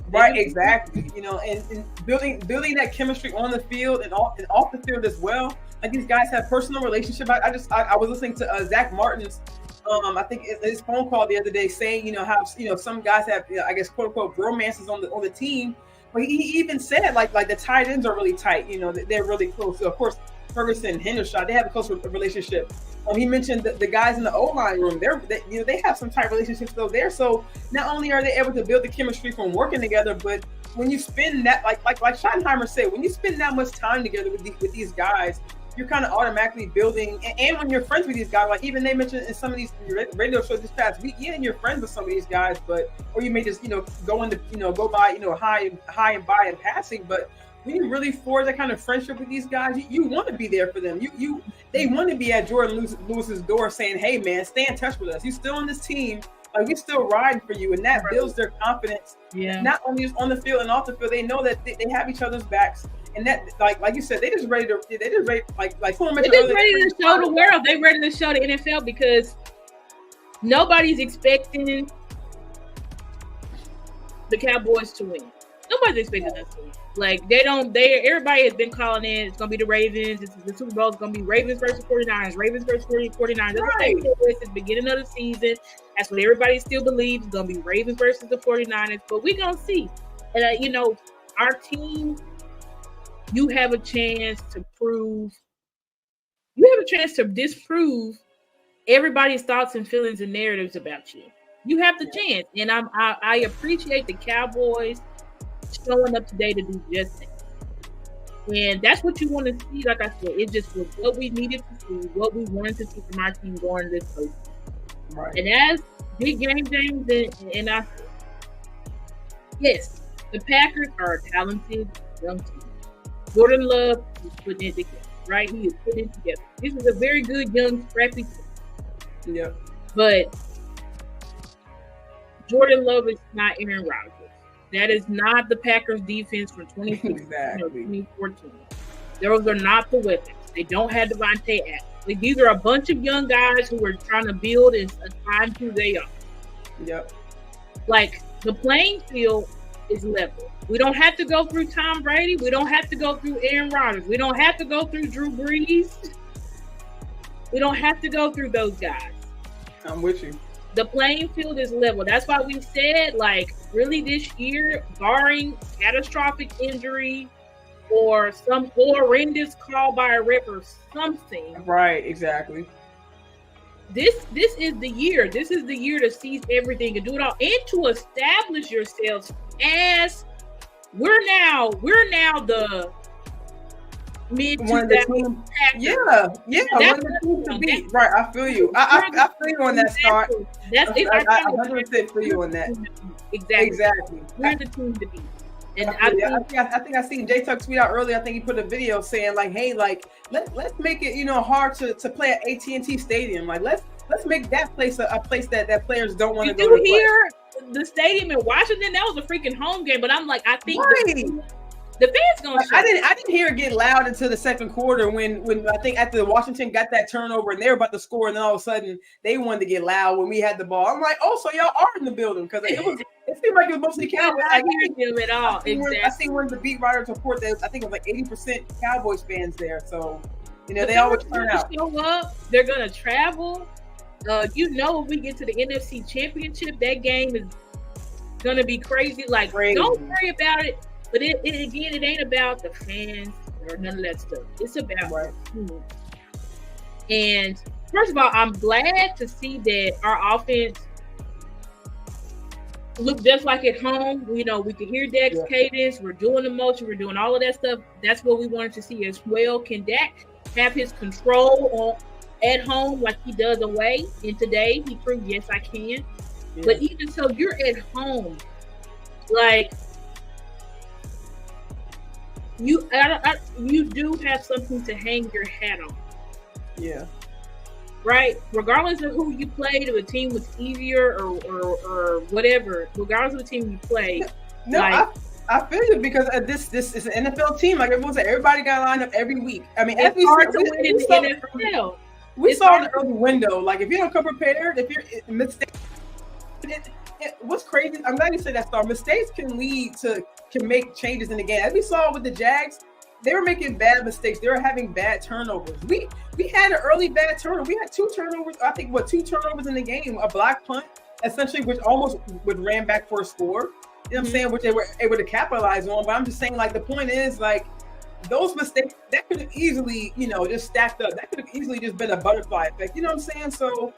Right, exactly. And building that chemistry on the field and off the field as well. Like, these guys have personal relationship. I was listening to Zach Martin's I think his phone call the other day saying, how some guys have, I guess, quote unquote romances on the team. But he even said like the tight ends are really tight, they're really close. So of course, Ferguson and Hendershot, they have a close relationship. He mentioned the guys in the O-line room, they have some tight relationships still there. So not only are they able to build the chemistry from working together, but when you spend that, like Schottenheimer said, when you spend that much time together with these guys, you're kind of automatically building. And when you're friends with these guys, like even they mentioned in some of these radio shows this past week, yeah, and you're friends with some of these guys, but or you may just go by high and by in passing, but when you really forge that kind of friendship with these guys, you want to be there for them. They want to be at Jordan Lewis's door saying, "Hey, man, stay in touch with us. You still on this team? Like we still riding for you," and that builds their confidence. Yeah. Not only just on the field and off the field, they know that they have each other's backs, and that like you said, they just ready to show the world. They ready to show the NFL because nobody's expecting the Cowboys to win. Nobody's expecting us to win. Like everybody has been calling in. It's gonna be the Ravens. The Super Bowl is gonna be Ravens versus 49ers. Ravens versus 49ers. That's what they said at the beginning of the season. That's what everybody still believes. It's gonna be Ravens versus the 49ers. But we're gonna see. And our team, you have a chance to prove. You have a chance to disprove everybody's thoughts and feelings and narratives about you. You have the chance, and I appreciate the Cowboys showing up today to do just that. And that's what you want to see. Like I said, it just was what we needed to see, what we wanted to see from our team going this season. Right. And as big game James and I said, yes, the Packers are a talented young team. Jordan Love is putting it together, right? He is putting it together. This is a very good young scrappy team. Yeah. But Jordan Love is not Aaron Rodgers. That is not the Packers defense from 2016 or 2014. Those are not the weapons. They don't have Devontae Adams. Like, these are a bunch of young guys who are trying to build and assign who they are. Yep. Like, the playing field is level. We don't have to go through Tom Brady. We don't have to go through Aaron Rodgers. We don't have to go through Drew Brees. We don't have to go through those guys. I'm with you. The playing field is level. That's why we said, like, really this year, barring catastrophic injury or some horrendous call by a ref or something. Right, exactly. This is the year. This is the year to seize everything and do it all, and to establish yourselves as we're now the mid 2000s. Yeah. One of the teams to beat. Right, I feel you. I feel you on that start. I 100% feel you on that. Exactly. We're the team to beat. And I think I seen J Tuck tweet out earlier. I think he put a video saying like, "Hey, like let's make it hard to play at AT&T Stadium. Like let's make that place a place that players don't want to go to." Did you hear the stadium in Washington? That was a freaking home game. But I'm like, I think the fans gonna show. I didn't hear it get loud until the second quarter when I think after Washington got that turnover and they were about to score, and then all of a sudden they wanted to get loud when we had the ball. I'm like, oh, so y'all are in the building, because it seemed like it was mostly Cowboys. I hear them at all. I seen one of the beat writers report that I think it was like 80% Cowboys fans there. So they always turn out. Show up. They're gonna travel. If we get to the NFC Championship, that game is gonna be crazy. Like, don't worry about it. But it ain't about the fans or none of that stuff. It's about the team. And first of all, I'm glad to see that our offense look just like at home. We can hear Dak's cadence. We're doing the motion. We're doing all of that stuff. That's what we wanted to see as well. Can Dak have his control at home like he does away? And today he proved, yes, I can. Yeah. But even so, you're at home. Like, you do have something to hang your hat on. Yeah. Right? Regardless of who you played, if a team was easier or whatever, regardless of the team you played. No, I feel you, because this is an NFL team. Like everyone said, everybody got to line up every week. I mean, it's hard to win in the NFL. We saw in the early window, like if you don't come prepared, if you're mistakes. What's crazy, I'm glad you said that, Star. Mistakes can make changes in the game. As we saw with the Jags, they were making bad mistakes. They were having bad turnovers. We had an early bad turnover. We had 2 turnovers. I think 2 turnovers in the game. A block punt, essentially, which almost ran back for a score. You know what I'm saying? Which they were able to capitalize on. But I'm just saying, like, the point is, like, those mistakes that could have easily, just stacked up. That could have easily just been a butterfly effect. You know what I'm saying? So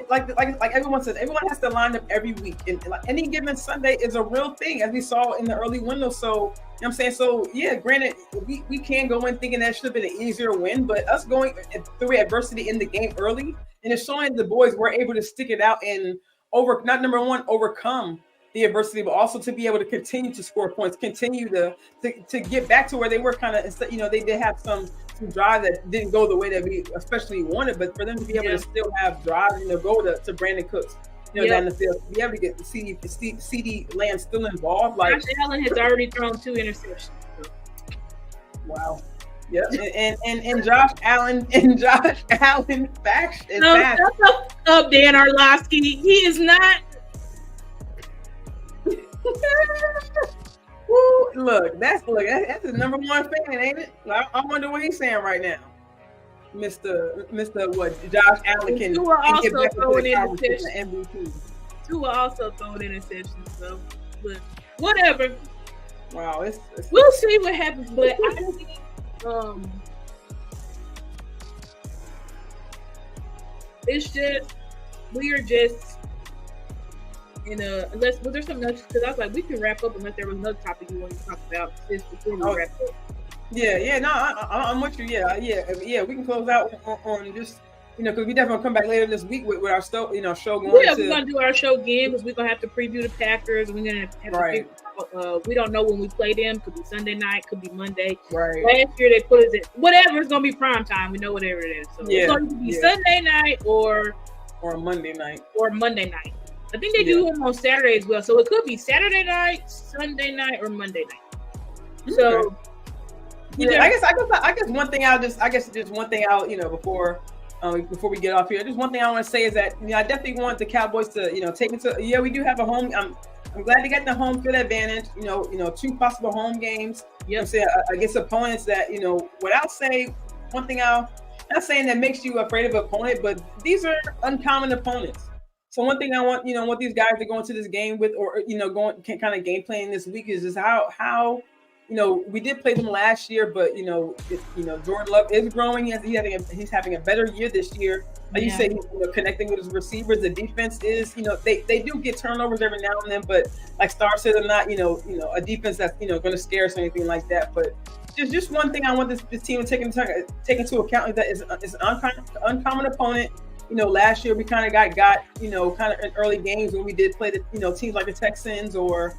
like everyone says, everyone has to line up every week, and like any given Sunday is a real thing, as we saw in the early window. So, you know what I'm saying? So, yeah, granted, we can go in thinking that should have been an easier win, but us going through adversity in the game early, and it's showing the boys were able to stick it out and overcome the adversity, but also to be able to continue to score points, continue to get back to where they were kind of, you know, they did have some drive that didn't go the way that we especially wanted, but for them to be able to still have drive, you know, go to Brandon Cooks, you know, down the field, be able to get the CD Lamb still involved. Like Josh Allen has already thrown 2 interceptions. Wow. Yeah, and Josh Allen faction. No, shut up, Dan Orlovsky. He is not. Woo, look, that's the number 1 fan, ain't it? I wonder what he's saying right now. Mr. What? Josh Allen can also get back throwing into the interceptions. Tua also throwing interceptions, so but whatever. Wow, it's we'll see what happens, but I think it's just we are just in a unless was there something else, because I was like we can wrap up unless there was another topic you wanted to talk about just before we wrap up. Yeah, no, I'm with you. Yeah, we can close out on just, you know, because we definitely come back later this week with our show going. Yeah, we're gonna do our show again because we're gonna have to preview the Packers. We're gonna have to figure out, we don't know when we play them. Could be Sunday night, could be Monday. Right. Last year they put us in whatever. It's gonna be prime time. We know whatever it is. So it's going to be Sunday night or Monday night. I think they do them on Saturday as well. So it could be Saturday night, Sunday night, or Monday night. So. Yeah, I guess one thing I'll you know, before we get off here, just one thing I want to say is that, you know, I definitely want the Cowboys to, you know, take into, we do have a home. I'm glad they got the home field advantage. You know, 2 possible home games. You know, I'm saying against opponents that, you know, what I'll say, one thing not saying that makes you afraid of an opponent, but these are uncommon opponents. So one thing I want these guys to go into this game with, or, you know, kind of game playing this week is how. You know, we did play them last year, but you know, Jordan Love is growing. He's having a better year this year. Like you said, he's connecting with his receivers. The defense is, you know, they do get turnovers every now and then, but like Star said, they're not, you know, a defense that's, you know, going to scare us or anything like that. But just one thing I want this team to take into account is that it's an uncommon opponent. You know, last year we kind of got you know, kind of in early games when we did play the, you know, teams like the Texans or.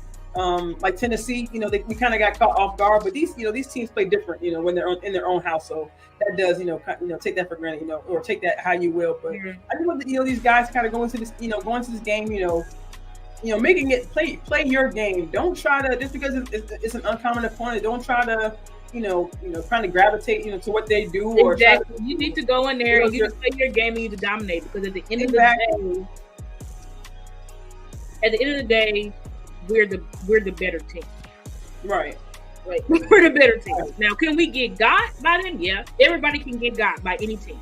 Like Tennessee, you know, we kind of got caught off guard, but these teams play different, you know, when they're in their own house. So that does, you know, take that for granted, you know, or take that how you will. But I just want, you know, these guys kind of go into this game, you know, making it play your game. Don't try to, just because it's an uncommon opponent, don't try to, you know, trying to gravitate, you know, to what they do. Exactly. Or you need to go in there and you need to play your game and you need to dominate, because at the end of the day, we're the better team. Right. Like, we're the better team. Now, can we get got by them? Yeah. Everybody can get got by any team.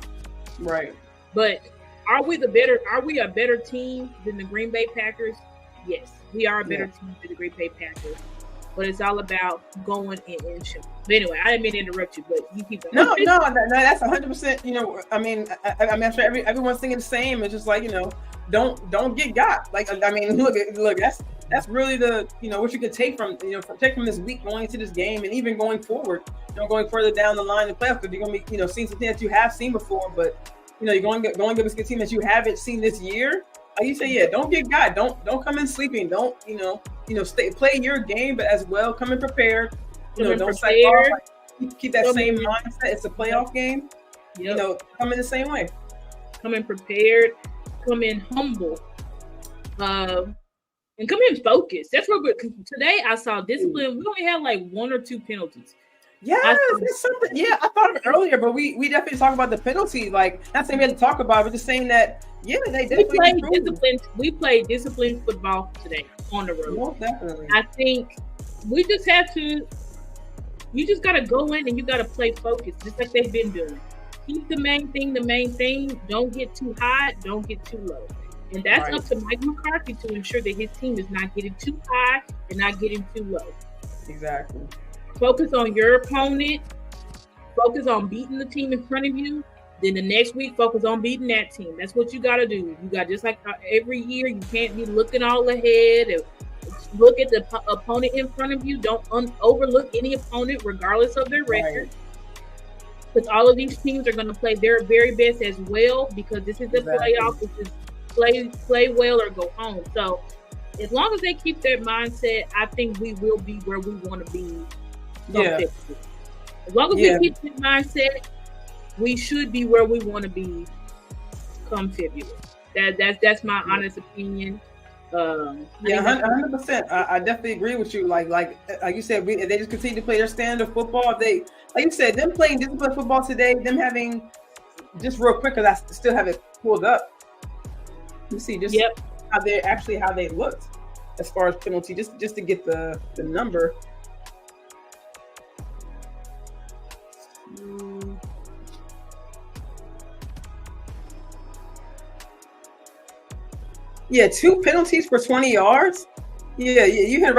Right. But are we a better team than the Green Bay Packers? Yes. We are a better team than the Green Bay Packers. But it's all about going and showing. But anyway, I didn't mean to interrupt you, but you keep going. No, that's 100%. You know, I mean, I'm sure everyone's thinking the same. It's just like, you know, don't get got. Like, I mean, look, that's really the, you know, what you could take from this week going into this game, and even going forward, you know, going further down the line in the playoffs, because you're going to be, you know, seeing something that you have seen before, but, you know, you're going against a team that you haven't seen this year. Like you say, don't get got. Don't come in sleeping. Don't, play your game, but as well, come in prepared. You know, don't keep that same mindset. It's a playoff game. Yep. You know, come in the same way. Come in prepared. Come in humble. And come in focused. That's what today I saw discipline. We only had like 1 or 2 penalties. Yeah, it's something. Yeah, I thought of it earlier, but we definitely talk about the penalties. Like, not saying we had to talk about it, but just saying that, they definitely we played disciplined football today on the road. Most definitely. I think we just have to. You just got to go in and you got to play focused, just like they've been doing. Keep the main thing. Don't get too high. Don't get too low. And that's up to Mike McCarthy to ensure that his team is not getting too high and not getting too low. Exactly. Focus on your opponent. Focus on beating the team in front of you. Then the next week, focus on beating that team. That's what you got to do. You got, just like every year, you can't be looking all ahead and look at the opponent in front of you. Don't overlook any opponent, regardless of their record. Because all of these teams are going to play their very best as well, because this is the playoff. This is play well or go home. So as long as they keep that mindset, I think we will be where we want to be. As long as we keep that mindset, we should be where we want to be come February. That's my honest opinion. 100%. I definitely agree with you. Like you said, if they just continue to play their standard football, if they, like you said, them playing disciplined football today, them having, just real quick, because I still have it pulled up. You see just how they looked as far as penalty, just to get the number. Yeah, 2 penalties for 20 yards. Yeah, you hit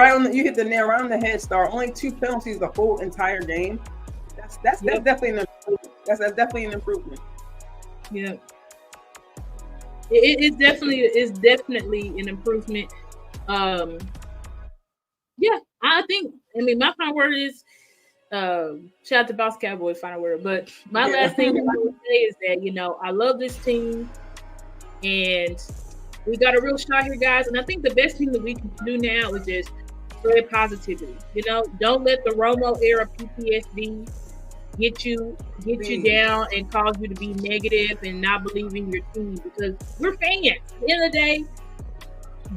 the nail right on the head, Star. Only 2 penalties the whole entire game. That's definitely an improvement. That's definitely an improvement. Yeah, it's definitely an improvement. Yeah, I mean, my final word is shout out to Boss Cowboys, final word. But my last thing I would say is that I love this team, and we got a real shot here, guys. And I think the best thing that we can do now is just spread positivity. Don't let the Romo era PTSD get you down and cause you to be negative and not believe in your team, because we're fans. At the end of the day,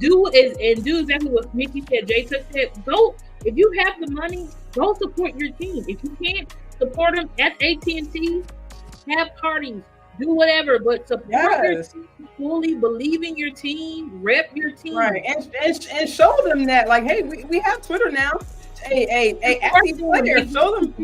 do exactly what Mickey said, Jay Tuck said. Go, if you have the money, go support your team. If you can't support them at AT&T, have parties. Do whatever, but support your team, fully believe in your team, rep your team. Right, and show them that, like, hey, we have Twitter now. Hey, active player, show them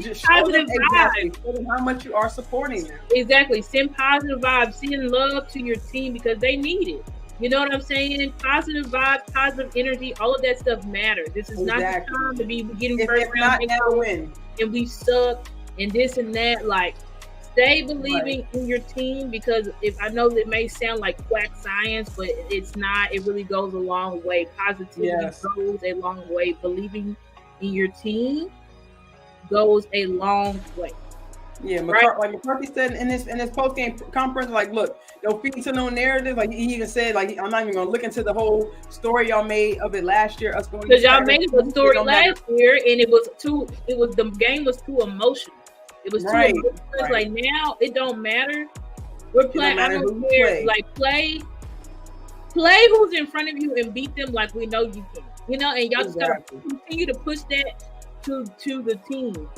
how much you are supporting them. Exactly. Send positive vibes, send love to your team, because they need it. You know what I'm saying? Positive vibes, positive energy, all of that stuff matters. This is not the time to be getting first round and we suck and this and that. Like, stay believing in your team, because if I know that may sound like quack science, but it's not. It really goes a long way. Positivity goes a long way. Believing in your team goes a long way. Yeah, like McCarthy said in his post game conference, like, look, don't feed into no narrative. Like, he even said, like, I'm not even gonna look into the whole story y'all made of it last year. Us going, because y'all made it a story last year, and the game was too emotional. It was too emotional. Like, now it don't matter. We're playing. I don't care. Like, play who's in front of you and beat them like we know you can. And y'all just gotta continue to push that to the team.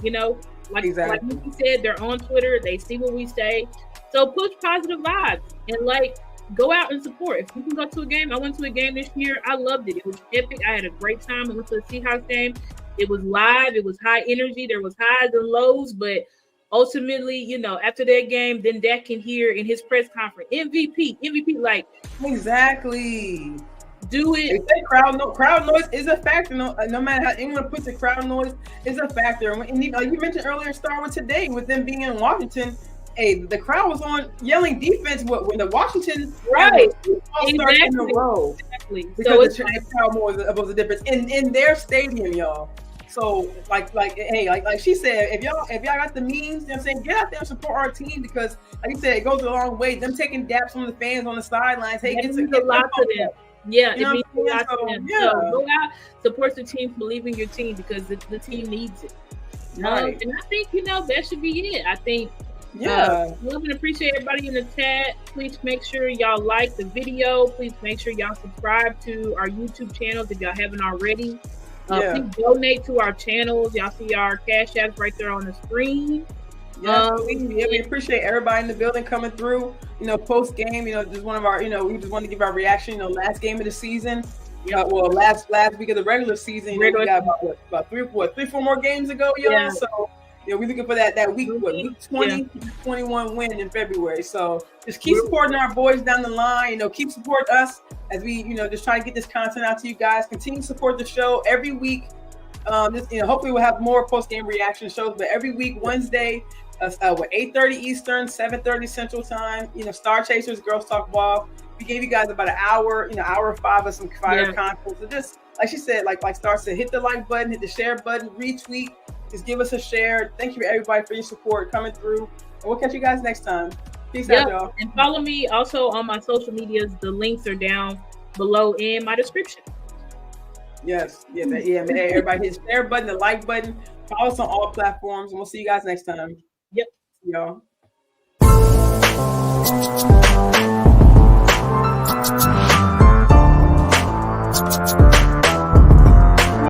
Like Nikki said, they're on Twitter. They see what we say. So push positive vibes and, like, go out and support. If you can go to a game, I went to a game this year. I loved it. It was epic. I had a great time. I went to the Seahawks game. It was live. It was high energy. There was highs and lows, but ultimately, after that game, then Dak can hear in his press conference, MVP, like, exactly. Do it. They say crowd noise is a factor. No matter how anyone puts it, crowd noise is a factor. And you mentioned earlier, Star, with today, with them being in Washington, hey, the crowd was on yelling defense when the Washington exactly in a row. Exactly. Because the crowd was a difference in their stadium, y'all. So like she said, if y'all got the means, you know what I'm saying, get out there and support our team, because like you said, it goes a long way. Them taking daps from the fans on the sidelines. Hey, it means a lot to them. Yeah, it means a lot to them. So go out, support the team, believe in your team, because the team needs it. And I think that should be it. I think love and appreciate everybody in the chat. Please make sure y'all like the video. Please make sure y'all subscribe to our YouTube channels if y'all haven't already. Please donate to our channels. Y'all see our cash apps right there on the screen. We appreciate everybody in the building coming through. Post game, just one of our, we just want to give our reaction. Last game of the season. Last week of the regular season. We got about 3-4 more games ago, y'all. Yeah. So we're looking for that week 20, 21 win in February. So just keep supporting our boys down the line. Keep supporting us as we, just try to get this content out to you guys. Continue to support the show every week. Hopefully we'll have more post-game reaction shows, but every week, Wednesday, with 8:30 Eastern, 7:30 Central Time. StarChasers, Girls Talk Ball. We gave you guys about an hour, hour 5 of some fire content. So just like she said, like Star said, hit the like button, hit the share button, retweet, just give us a share. Thank you everybody for your support coming through. And we'll catch you guys next time. Peace out, y'all. And follow me also on my social medias. The links are down below in my description. Yes. Yeah, man. Everybody hit the share button, the like button. Follow us on all platforms, and we'll see you guys next time. Yep. Y'all.